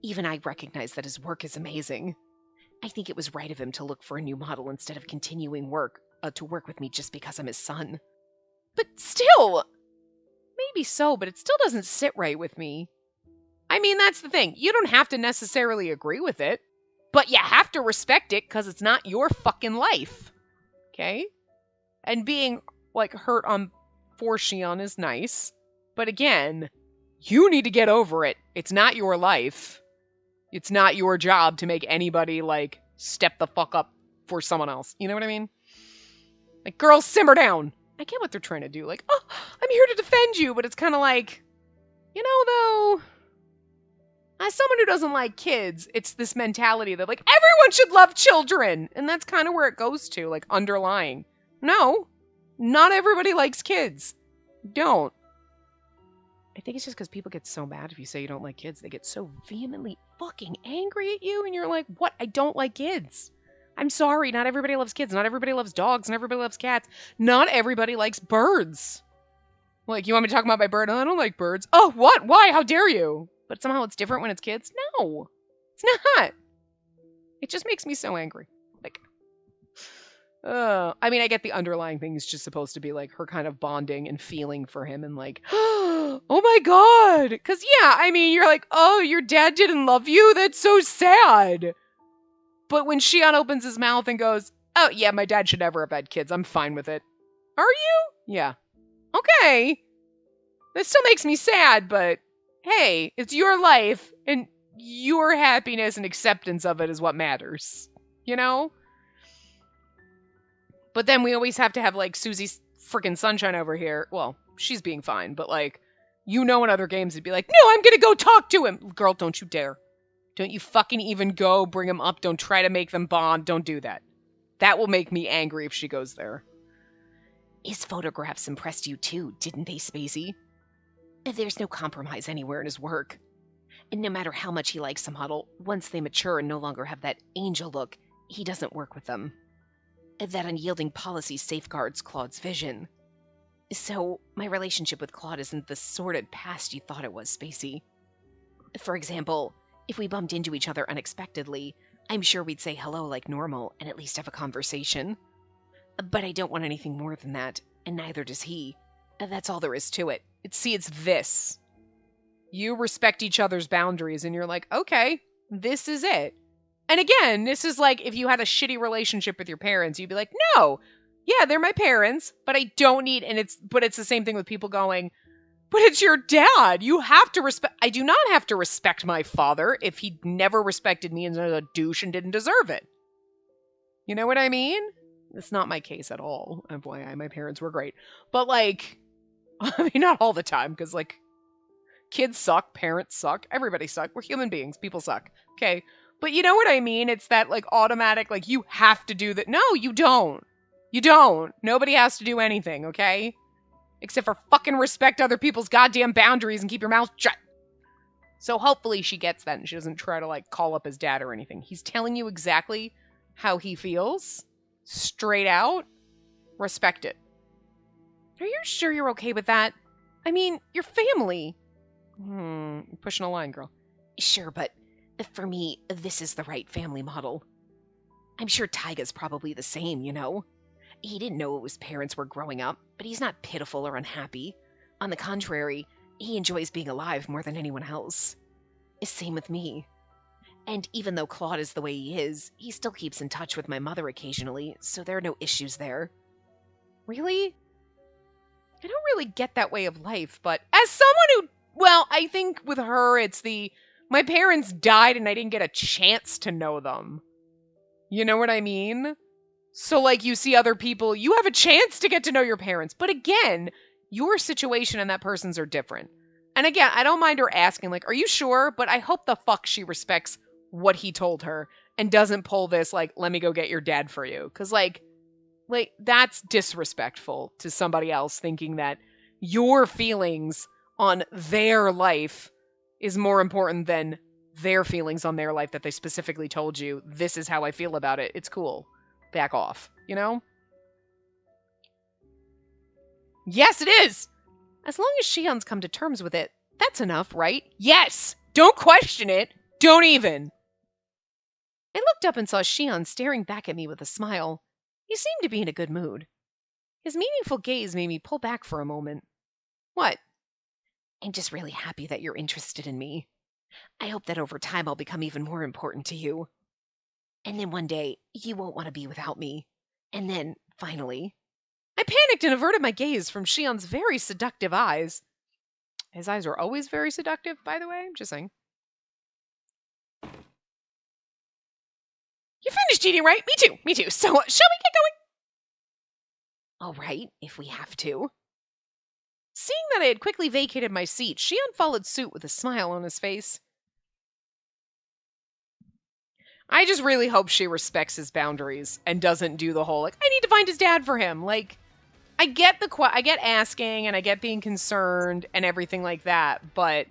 Even I recognize that his work is amazing. I think it was right of him to look for a new model instead of continuing to work with me just because I'm his son. But still! Maybe so, but it still doesn't sit right with me. I mean, that's the thing. You don't have to necessarily agree with it, but you have to respect it because it's not your fucking life. Okay? And being, like, hurt on for Shion is nice. But again, you need to get over it. It's not your life. It's not your job to make anybody, like, step the fuck up for someone else. You know what I mean? Like, girls, simmer down. I get what they're trying to do. Like, oh, I'm here to defend you. But it's kind of like, you know, though, as someone who doesn't like kids, it's this mentality that, like, everyone should love children. And that's kind of where it goes to, like, underlying. No, not everybody likes kids. Don't. I think it's just because people get so mad if you say you don't like kids. They get so vehemently fucking angry at you, and you're like, what? I don't like kids. I'm sorry, not everybody loves kids. Not everybody loves dogs. Not everybody loves cats. Not everybody likes birds. Like, you want me to talk about my bird? Oh, I don't like birds. Oh, what? Why? How dare you? But somehow it's different when it's kids? No, it's not. It just makes me so angry. Like, I mean, I get the underlying thing is just supposed to be like her kind of bonding and feeling for him and like, oh my God. Because, yeah, I mean, you're like, oh, your dad didn't love you? That's so sad. But when Shion opens his mouth and goes, oh, yeah, my dad should never have had kids. I'm fine with it. Are you? Yeah. Okay. That still makes me sad, but hey, it's your life and your happiness and acceptance of it is what matters. You know? But then we always have to have, like, Susie's freaking Sunshine over here. Well, she's being fine, but, like, you know in other games it'd be like, no, I'm gonna go talk to him. Girl, don't you dare. Don't you fucking even go bring him up. Don't try to make them bond. Don't do that. That will make me angry if she goes there. His photographs impressed you too, didn't they, Spacey? There's no compromise anywhere in his work. And no matter how much he likes a model, once they mature and no longer have that angel look, he doesn't work with them. That unyielding policy safeguards Claude's vision. So, my relationship with Claude isn't the sordid past you thought it was, Spacey. For example, if we bumped into each other unexpectedly, I'm sure we'd say hello like normal and at least have a conversation. But I don't want anything more than that, and neither does he. That's all there is to it. It's this. You respect each other's boundaries, and you're like, okay, this is it. And again, this is like if you had a shitty relationship with your parents, you'd be like, no, yeah, they're my parents, but I don't need, but it's the same thing with people going, but it's your dad. You have to respect, I do not have to respect my father if he never respected me and was a douche and didn't deserve it. You know what I mean? It's not my case at all. FYI, my parents were great. But like, I mean, not all the time, because like, kids suck, parents suck, everybody suck. We're human beings, people suck. Okay. But you know what I mean? It's that, like, automatic, like, you have to do that. No, you don't. You don't. Nobody has to do anything, okay? Except for fucking respect other people's goddamn boundaries and keep your mouth shut. So hopefully she gets that and she doesn't try to, like, call up his dad or anything. He's telling you exactly how he feels. Straight out. Respect it. Are you sure you're okay with that? I mean, your family. You're pushing a line, girl. Sure, but for me, this is the right family model. I'm sure Taiga's probably the same, you know? He didn't know it was parents were growing up, but he's not pitiful or unhappy. On the contrary, he enjoys being alive more than anyone else. Same with me. And even though Claude is the way he is, he still keeps in touch with my mother occasionally, so there are no issues there. Really? I don't really get that way of life, but as someone who, well, I think with her it's my parents died and I didn't get a chance to know them. You know what I mean? So, like, you see other people, you have a chance to get to know your parents. But again, your situation and that person's are different. And again, I don't mind her asking, like, are you sure? But I hope the fuck she respects what he told her and doesn't pull this, like, let me go get your dad for you. Because, like, that's disrespectful to somebody else thinking that your feelings on their life is more important than their feelings on their life that they specifically told you, this is how I feel about it. It's cool. Back off, you know? Yes, it is! As long as Shion's come to terms with it, that's enough, right? Yes! Don't question it! Don't even! I looked up and saw Shion staring back at me with a smile. He seemed to be in a good mood. His meaningful gaze made me pull back for a moment. What? I'm just really happy that you're interested in me. I hope that over time I'll become even more important to you. And then one day, you won't want to be without me. And then, finally... I panicked and averted my gaze from Shion's very seductive eyes. His eyes are always very seductive, by the way. I'm just saying. You finished eating, right? Me too. So, shall we get going? All right, if we have to. Seeing that I had quickly vacated my seat, Shion followed suit with a smile on his face. I just really hope she respects his boundaries and doesn't do the whole, like, I need to find his dad for him. Like, I get asking and I get being concerned and everything like that, but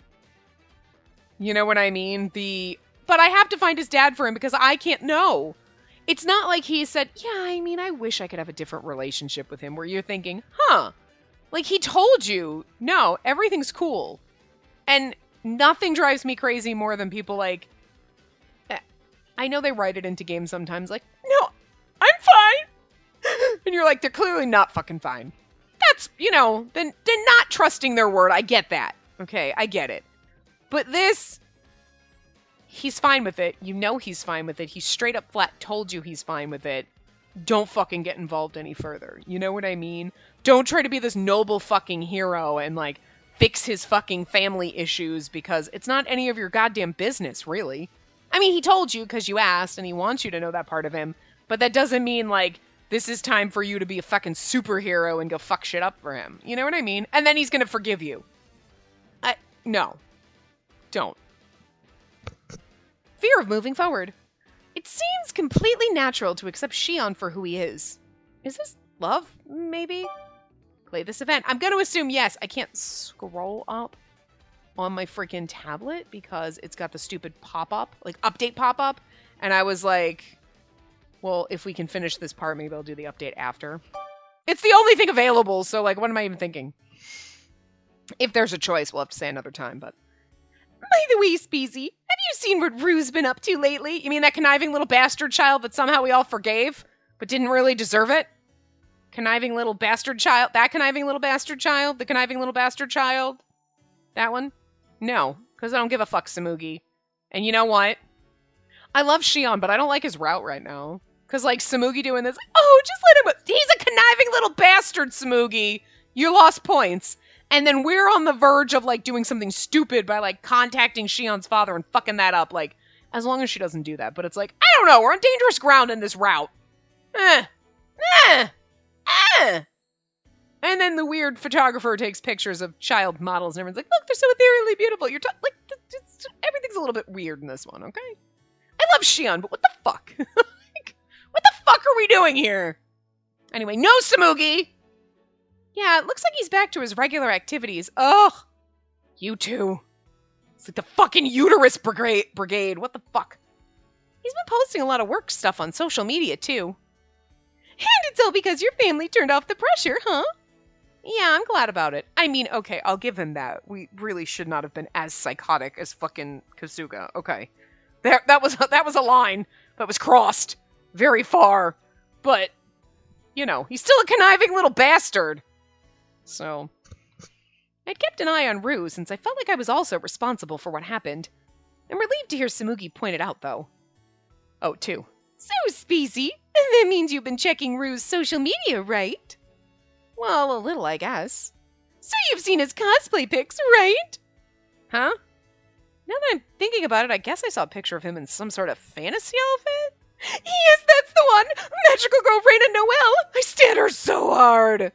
you know what I mean? But I have to find his dad for him because I can't know. It's not like he said, yeah, I mean, I wish I could have a different relationship with him, where you're thinking, huh, like he told you, no, everything's cool. And nothing drives me crazy more than people like, I know they write it into games sometimes, like, no, I'm fine. And you're like, they're clearly not fucking fine. That's, then not trusting their word. I get that. Okay, I get it. But this, he's fine with it. You know he's fine with it. He straight up flat told you he's fine with it. Don't fucking get involved any further. You know what I mean? Don't try to be this noble fucking hero and, like, fix his fucking family issues because it's not any of your goddamn business, really. I mean, he told you because you asked and he wants you to know that part of him, but that doesn't mean, like, this is time for you to be a fucking superhero and go fuck shit up for him. You know what I mean? And then he's gonna forgive you. No. Don't. Fear of moving forward. It seems completely natural to accept Shion for who he is. Is this love, maybe? Play this event. I'm gonna assume yes. I can't scroll up on my freaking tablet because it's got the stupid pop-up, like update pop-up. And I was like, well, if we can finish this part, maybe I'll do the update after. It's the only thing available, so like, what am I even thinking? If there's a choice, we'll have to say another time, but... By the way, Spacey, have you seen what Rue's been up to lately? You mean that conniving little bastard child that somehow we all forgave, but didn't really deserve it? Conniving little bastard child? That conniving little bastard child? The conniving little bastard child? That one? No, because I don't give a fuck, Samugi. And you know what? I love Shion, but I don't like his route right now. Because, like, Samugi doing this, oh, just let him... He's a conniving little bastard, Samugi. You lost points. And then we're on the verge of, like, doing something stupid by, like, contacting Shion's father and fucking that up. Like, as long as she doesn't do that. But it's like, I don't know, we're on dangerous ground in this route. And then the weird photographer takes pictures of child models and everyone's like, look, they're so ethereally beautiful. Like, everything's a little bit weird in this one, okay? I love Shion, but what the fuck? Like, what the fuck are we doing here? Anyway, no Samugi! Yeah, it looks like he's back to his regular activities. Ugh! You too. It's like the fucking uterus brigade. What the fuck? He's been posting a lot of work stuff on social media, too. And it's all because your family turned off the pressure, huh? Yeah, I'm glad about it. I mean, okay, I'll give him that. We really should not have been as psychotic as fucking Kasuga. Okay. That was a line that was crossed very far. But, you know, he's still a conniving little bastard. So, I'd kept an eye on Rue since I felt like I was also responsible for what happened. I'm relieved to hear Samugi point it out, though. Oh, too. So, Spacey, that means you've been checking Rue's social media, right? Well, a little, I guess. So you've seen his cosplay pics, right? Huh? Now that I'm thinking about it, I guess I saw a picture of him in some sort of fantasy outfit? Yes, that's the one! Magical girl Reina Noelle! I stand her so hard!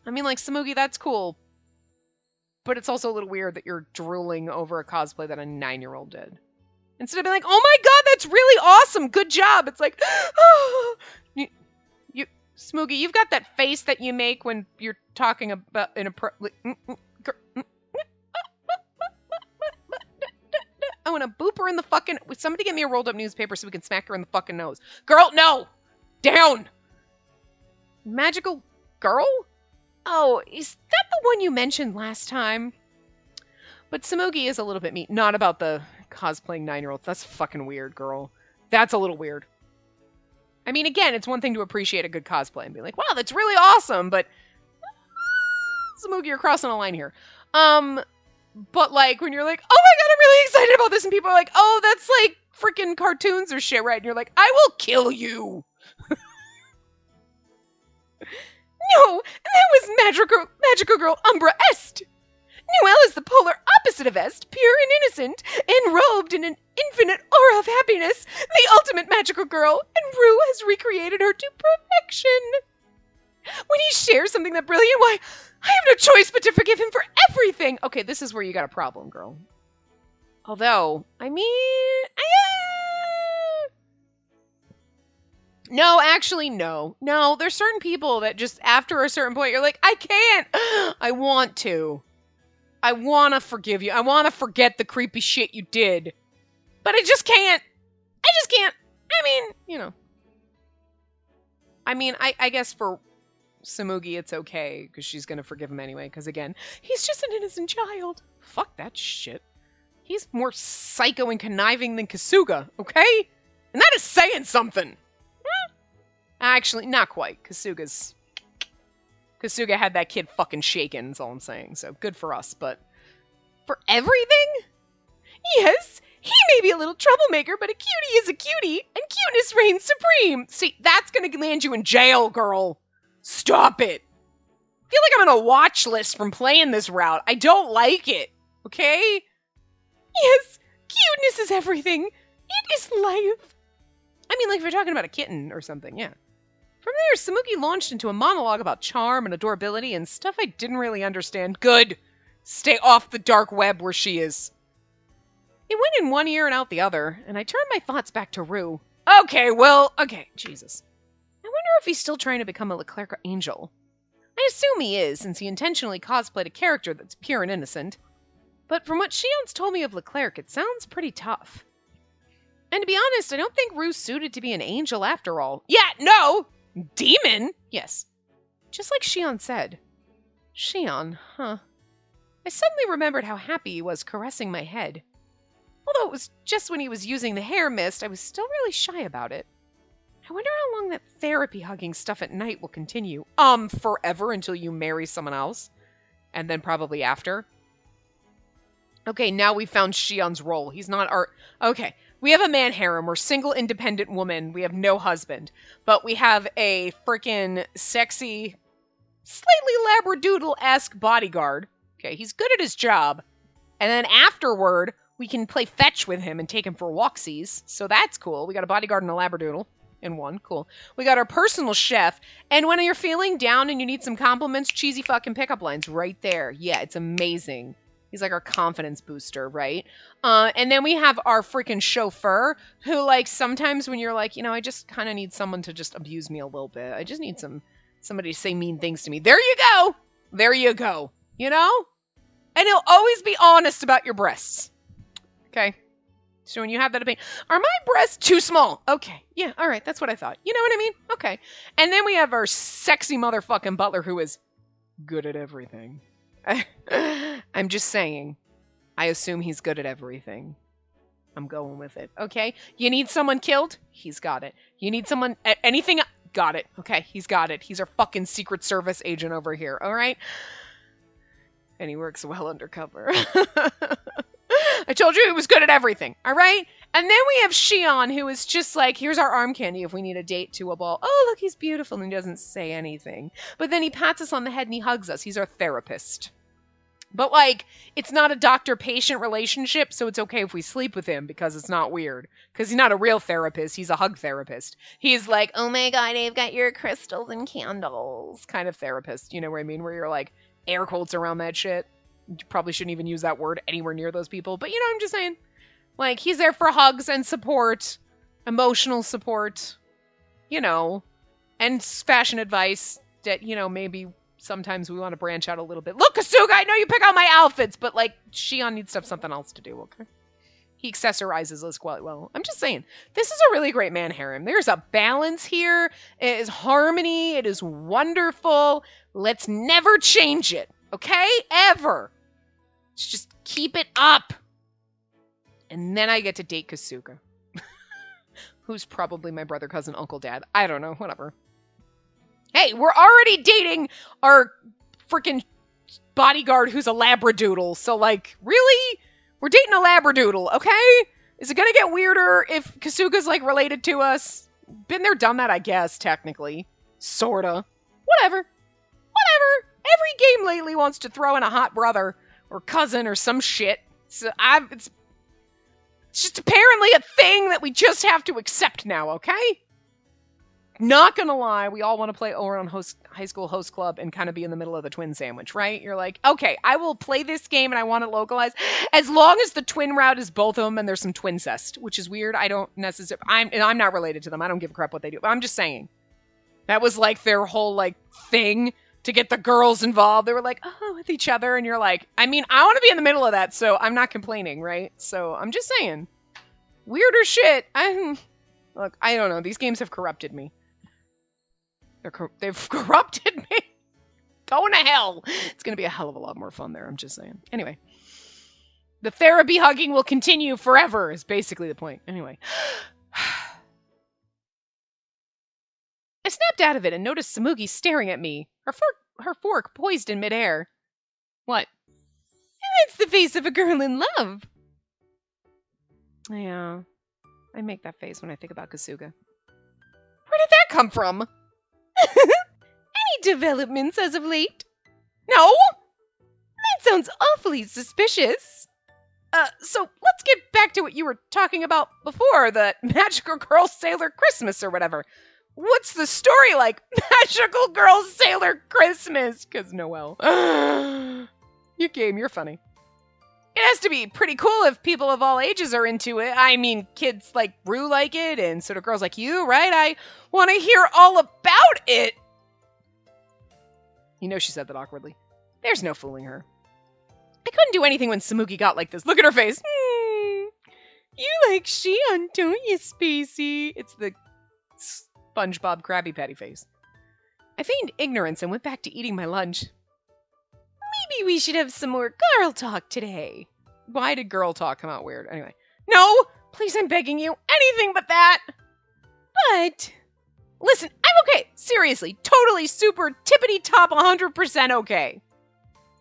I mean, like, Samugi, that's cool. But it's also a little weird that you're drooling over a cosplay that a 9-year-old did. Instead of being like, oh my god, that's really awesome! Good job! It's like, oh! Smoogie, you've got that face that you make when you're talking about I want to boop her in the fucking... Somebody get me a rolled up newspaper so we can smack her in the fucking nose. Girl, no! Down! Magical girl? Oh, is that the one you mentioned last time? But Samugi is a little bit mean. Not about the cosplaying 9-year-olds. That's fucking weird, girl. That's a little weird. I mean, again, it's one thing to appreciate a good cosplay and be like, wow, that's really awesome, but Samugi, you're crossing a line here. But, like, when you're like, oh my god, I'm really excited about this, and people are like, oh, that's, like, freaking cartoons or shit, right? And you're like, I will kill you. No, that was magical girl Umbra Est. Noelle is the polar opposite of Est, pure and innocent, enrobed in an infinite aura of happiness, the ultimate magical girl, and Rue has recreated her to perfection. When he shares something that brilliant, why, I have no choice but to forgive him for everything. Okay, this is where you got a problem, girl. Although, I mean, no, actually, no. No, there's certain people that just, after a certain point, you're like, I can't. I want to. I want to forgive you. I want to forget the creepy shit you did. But I just can't. I just can't. I mean, you know. I mean, I guess for Samugi it's okay, because she's going to forgive him anyway, because again, he's just an innocent child. Fuck that shit. He's more psycho and conniving than Kasuga, okay? And that is saying something. Actually, not quite. Kasuga had that kid fucking shaken, is all I'm saying. So, good for us, but for everything? Yes, he may be a little troublemaker, but a cutie is a cutie, and cuteness reigns supreme. See, that's gonna land you in jail, girl. Stop it. I feel like I'm on a watch list from playing this route. I don't like it, okay? Yes, cuteness is everything. It is life. I mean, like, if you're talking about a kitten or something, yeah. From there, Samugi launched into a monologue about charm and adorability and stuff I didn't really understand. Good. Stay off the dark web where she is. It went in one ear and out the other, and I turned my thoughts back to Rue. Okay, Jesus. I wonder if he's still trying to become a Leclerc angel. I assume he is, since he intentionally cosplayed a character that's pure and innocent. But from what Shion's told me of Leclerc, it sounds pretty tough. And to be honest, I don't think Rue's suited to be an angel after all. Yeah, no! Demon? Yes. Just like Shion said. Shion, huh? I suddenly remembered how happy he was caressing my head. Although it was just when he was using the hair mist, I was still really shy about it. I wonder how long that therapy hugging stuff at night will continue. Forever until you marry someone else. And then probably after. Okay, now we found Shion's role. He's not our... Okay. We have a man harem. We're single, independent woman. We have no husband. But we have a freaking sexy, slightly labradoodle-esque bodyguard. Okay, he's good at his job. And then afterward, we can play fetch with him and take him for walksies. So that's cool. We got a bodyguard and a labradoodle in one. Cool. We got our personal chef. And when you're feeling down and you need some compliments, cheesy fucking pickup lines right there. Yeah, it's amazing. He's like our confidence booster, right? And then we have our freaking chauffeur who, like, sometimes when you're like, you know, I just kind of need someone to just abuse me a little bit. I just need somebody to say mean things to me. There you go. There you go. You know? And he'll always be honest about your breasts. Okay? So when you have that opinion, are my breasts too small? Okay. Yeah, all right. That's what I thought. You know what I mean? Okay. And then we have our sexy motherfucking butler who is good at everything. I'm just saying. I assume he's good at everything. I'm going with it. Okay? You need someone killed? He's got it. You need someone... anything... Got it. Okay, he's got it. He's our fucking Secret Service agent over here. All right? And he works well undercover. I told you he was good at everything. All right? And then we have Shion, who is just like, here's our arm candy if we need a date to a ball. Oh, look, he's beautiful, and he doesn't say anything. But then he pats us on the head and he hugs us. He's our therapist. But, like, it's not a doctor-patient relationship, so it's okay if we sleep with him because it's not weird. Because he's not a real therapist. He's a hug therapist. He's like, oh my god, I've got your crystals and candles kind of therapist. You know what I mean? Where you're like, air quotes around that shit. You probably shouldn't even use that word anywhere near those people. But, you know, I'm just saying. Like, he's there for hugs and support, emotional support, you know, and fashion advice that, you know, maybe sometimes we want to branch out a little bit. Look, Kasuga, I know you pick out my outfits, but, like, Shion needs to have something else to do, okay? He accessorizes us quite well. I'm just saying, this is a really great man harem. There's a balance here. It is harmony. It is wonderful. Let's never change it, okay? Ever. Let's just keep it up. And then I get to date Kasuga. Who's probably my brother, cousin, uncle, dad. I don't know, whatever. Hey, we're already dating our freaking bodyguard who's a labradoodle. So, like, really? We're dating a labradoodle, okay? Is it gonna get weirder if Kasuga's, like, related to us? Been there, done that, I guess, technically. Sorta. Whatever. Whatever. Every game lately wants to throw in a hot brother or cousin or some shit. So it's just apparently a thing that we just have to accept now, okay? Not gonna lie, we all want to play Ouran High School Host Club and kind of be in the middle of the twin sandwich, right? You're like, okay, I will play this game and I want it localized as long as the twin route is both of them and there's some twincest, which is weird. I don't necessarily, I'm not related to them. I don't give a crap what they do, but I'm just saying. That was like their whole like thing to get the girls involved. They were like, oh, with each other. And you're like, I mean, I want to be in the middle of that, so I'm not complaining, right? So I'm just saying. Weirder shit. Look, I don't know. These games have corrupted me. They've corrupted me. Going to hell. It's going to be a hell of a lot more fun there, I'm just saying. Anyway. The therapy hugging will continue forever is basically the point. Anyway. I snapped out of it and noticed Tsumugi staring at me, her fork poised in midair. What? It's the face of a girl in love. Yeah, I make that face when I think about Kasuga. Where did that come from? Any developments as of late? No? That sounds awfully suspicious. So let's get back to what you were talking about before, the Magical Girl Sailor Christmas or whatever. What's the story like? Magical Girl Sailor Christmas! 'Cause Noelle. You game, you're funny. It has to be pretty cool if people of all ages are into it. I mean, kids like Rue like it, and sort of girls like you, right? I want to hear all about it! You know she said that awkwardly. There's no fooling her. I couldn't do anything when Tsumugi got like this. Look at her face. You like Shion, don't you, Spacey? It's the SpongeBob Krabby Patty face. I feigned ignorance and went back to eating my lunch. Maybe we should have some more girl talk today. Why did girl talk come out weird? Anyway. No! Please, I'm begging you. Anything but that! But... Listen, I'm okay. Seriously. Totally super tippity top 100% okay.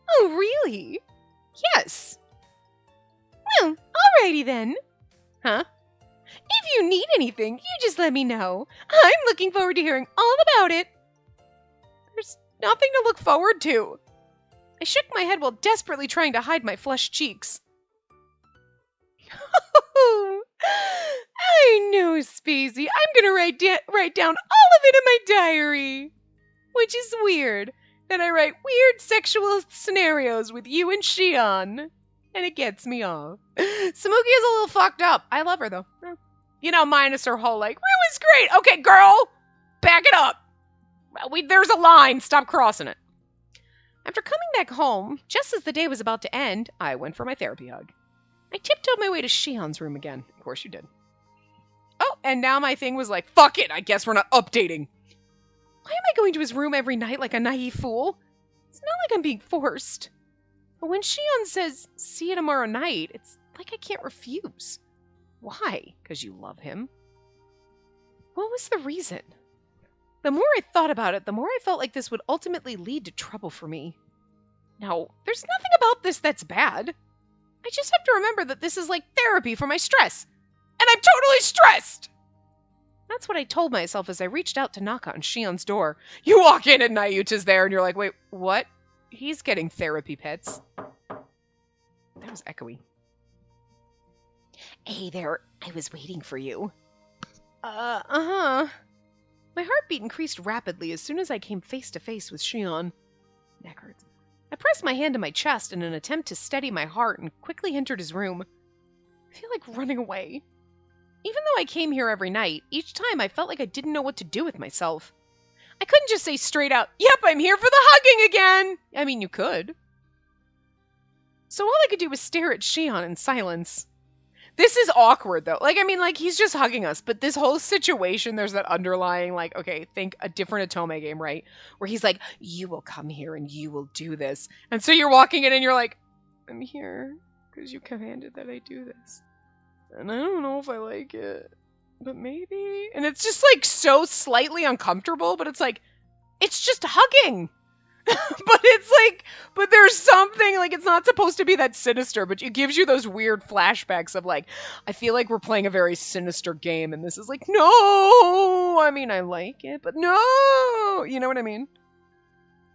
Oh, really? Yes. Well, alrighty then. Huh? If you need anything, you just let me know. I'm looking forward to hearing all about it. There's nothing to look forward to. I shook my head while desperately trying to hide my flushed cheeks. Oh, I know, Spacey. I'm gonna write down all of it in my diary. Which is weird, that I write weird sexual scenarios with you and Shion. And it gets me off. Tsumugi is a little fucked up. I love her, though. You know, minus her whole, like, Rue is great. Okay, girl, back it up. There's a line. Stop crossing it. After coming back home, just as the day was about to end, I went for my therapy hug. I tiptoed my way to Shion's room again. Of course you did. Oh, and now my thing was like, fuck it, I guess we're not updating. Why am I going to his room every night like a naive fool? It's not like I'm being forced. But when Shion says, see you tomorrow night, it's like I can't refuse. Why? Because you love him? What was the reason? The more I thought about it, the more I felt like this would ultimately lead to trouble for me. Now, there's nothing about this that's bad. I just have to remember that this is like therapy for my stress. And I'm totally stressed! That's what I told myself as I reached out to knock on Shion's door. You walk in and Nayuta's there and you're like, wait, what? He's getting therapy pets. That was echoey. Hey there, I was waiting for you. Uh-huh. My heartbeat increased rapidly as soon as I came face to face with Shion. Neck hurts. I pressed my hand to my chest in an attempt to steady my heart and quickly entered his room. I feel like running away. Even though I came here every night, each time I felt like I didn't know what to do with myself. I couldn't just say straight out, yep, I'm here for the hugging again! I mean, you could. So all I could do was stare at Shion in silence. This is awkward, though. Like, I mean, like, he's just hugging us, but this whole situation, there's that underlying, like, okay, think a different Otome game, right? Where he's like, you will come here and you will do this. And so you're walking in and you're like, I'm here because you commanded that I do this. And I don't know if I like it, but maybe. And it's just, like, so slightly uncomfortable, but it's like, it's just hugging. But it's like, but there's something, like, it's not supposed to be that sinister, but it gives you those weird flashbacks of, like, I feel like we're playing a very sinister game, and this is like, no! I mean, I like it, but no! You know what I mean?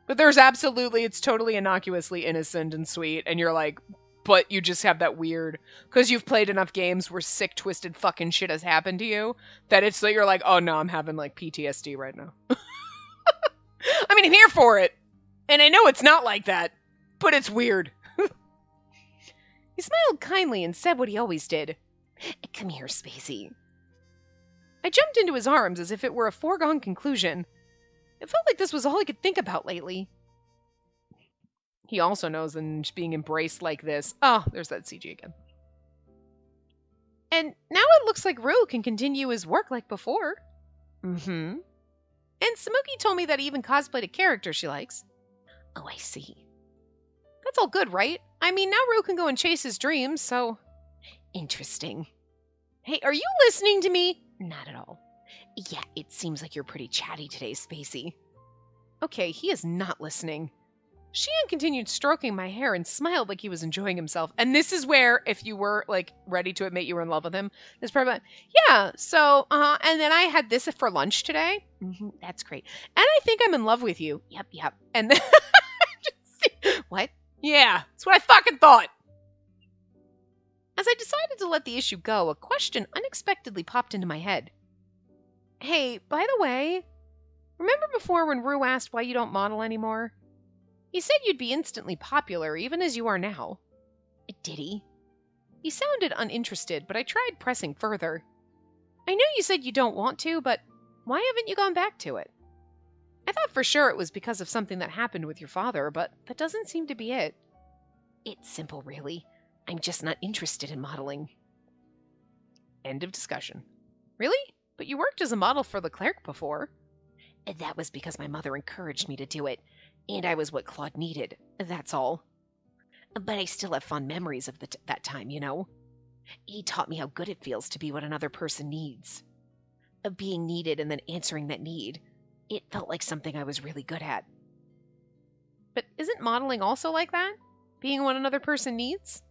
But there's absolutely, it's totally innocuously innocent and sweet, and you're like, but you just have that weird, because you've played enough games where sick, twisted fucking shit has happened to you, that it's like, you're like, oh no, I'm having, like, PTSD right now. I mean, I'm here for it. And I know it's not like that, but it's weird. He smiled kindly and said what he always did. Come here, Spacey. I jumped into his arms as if it were a foregone conclusion. It felt like this was all I could think about lately. He also knows that being embraced like this... Oh, there's that CG again. And now it looks like Rue can continue his work like before. Mm-hmm. And Samuki told me that he even cosplayed a character she likes. Oh, I see. That's all good, right? I mean, now Rue can go and chase his dreams, so... Interesting. Hey, are you listening to me? Not at all. Yeah, it seems like you're pretty chatty today, Spacey. Okay, he is not listening. Sheehan continued stroking my hair and smiled like he was enjoying himself. And this is where, if you were, like, ready to admit you were in love with him, this part about, yeah, so, and then I had this for lunch today. Mm-hmm, that's great. And I think I'm in love with you. Yep. And then... What? Yeah, that's what I fucking thought. As I decided to let the issue go, a question unexpectedly popped into my head. Hey, by the way, remember before when Rue asked why you don't model anymore? He said you'd be instantly popular, even as you are now. Did he? He sounded uninterested, but I tried pressing further. I know you said you don't want to, but why haven't you gone back to it? I thought for sure it was because of something that happened with your father, but that doesn't seem to be it. It's simple, really. I'm just not interested in modeling. End of discussion. Really? But you worked as a model for Leclerc before. That was because my mother encouraged me to do it, and I was what Claude needed. That's all. But I still have fond memories of that time, you know? He taught me how good it feels to be what another person needs. Of being needed and then answering that need. It felt like something I was really good at. But isn't modeling also like that? Being what another person needs?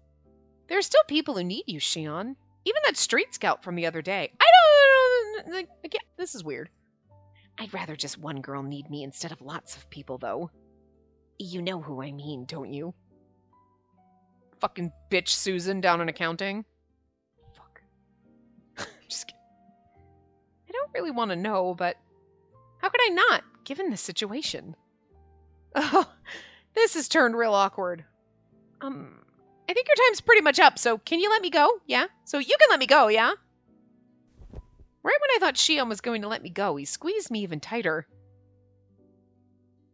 There are still people who need you, Shion. Even that street scout from the other day. This is weird. I'd rather just one girl need me instead of lots of people, though. You know who I mean, don't you? Fucking bitch Susan down in accounting. Fuck. Just kidding. I don't really want to know, but how could I not, given this situation? Oh, this has turned real awkward. I think your time's pretty much up, so can you let me go? Yeah? So you can let me go, yeah? Right when I thought Shion was going to let me go, he squeezed me even tighter.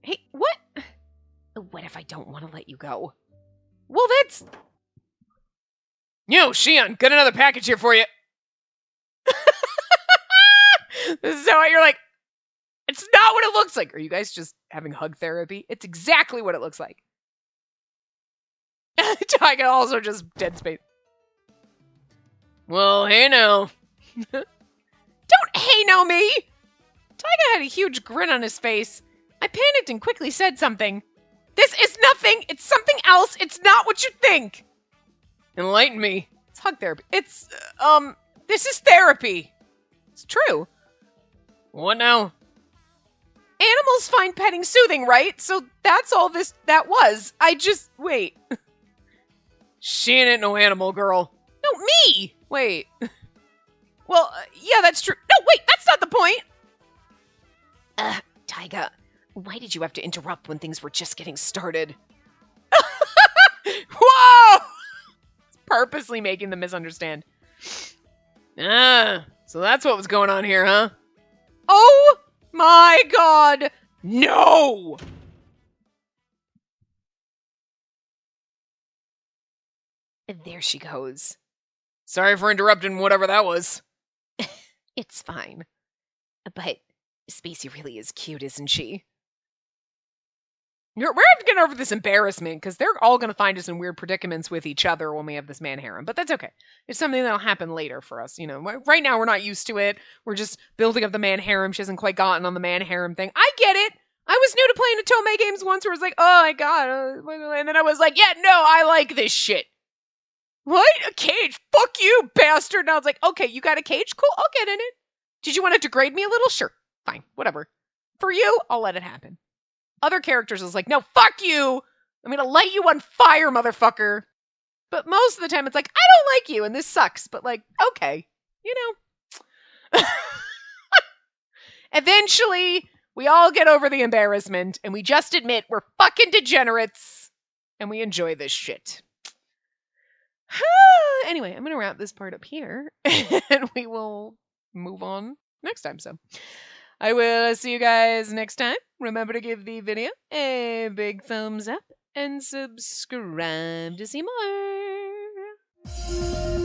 Hey, what? What if I don't want to let you go? Well, that's... Yo, Shion, got another package here for you. This is how you're like, it's not what it looks like. Are you guys just having hug therapy? It's exactly what it looks like. Taiga also just dead space. Well, hey now. Don't hey now me! Taiga had a huge grin on his face. I panicked and quickly said something. This is nothing! It's something else! It's not what you think! Enlighten me. It's hug therapy. It's, this is therapy. It's true. What now? Animals find petting soothing, right? So that's all that was. Wait. She ain't no animal, girl. No, me! Wait. Well, yeah, that's true. No, wait, that's not the point! Taiga, why did you have to interrupt when things were just getting started? Whoa! It's purposely making them misunderstand. Ah, so that's what was going on here, huh? Oh my god! No! There she goes. Sorry for interrupting whatever that was. It's fine. But Spacey really is cute, isn't she? We're having to get over this embarrassment, because they're all going to find us in weird predicaments with each other when we have this man harem. But that's okay. It's something that'll happen later for us. You know, right now we're not used to it. We're just building up the man harem. She hasn't quite gotten on the man harem thing. I get it. I was new to playing Otome games once where it was like, oh my god. And then I was like, yeah, no, I like this shit. What? A cage? Fuck you, bastard. And I was like, okay, you got a cage? Cool, I'll get in it. Did you want to degrade me a little? Sure. Fine, whatever. For you, I'll let it happen. Other characters is like, no, fuck you. I'm gonna light you on fire, motherfucker. But most of the time it's like, I don't like you and this sucks. But like, okay, you know. Eventually, we all get over the embarrassment and we just admit we're fucking degenerates and we enjoy this shit. Anyway, I'm going to wrap this part up here and we will move on next time. So I will see you guys next time. Remember to give the video a big thumbs up and subscribe to see more.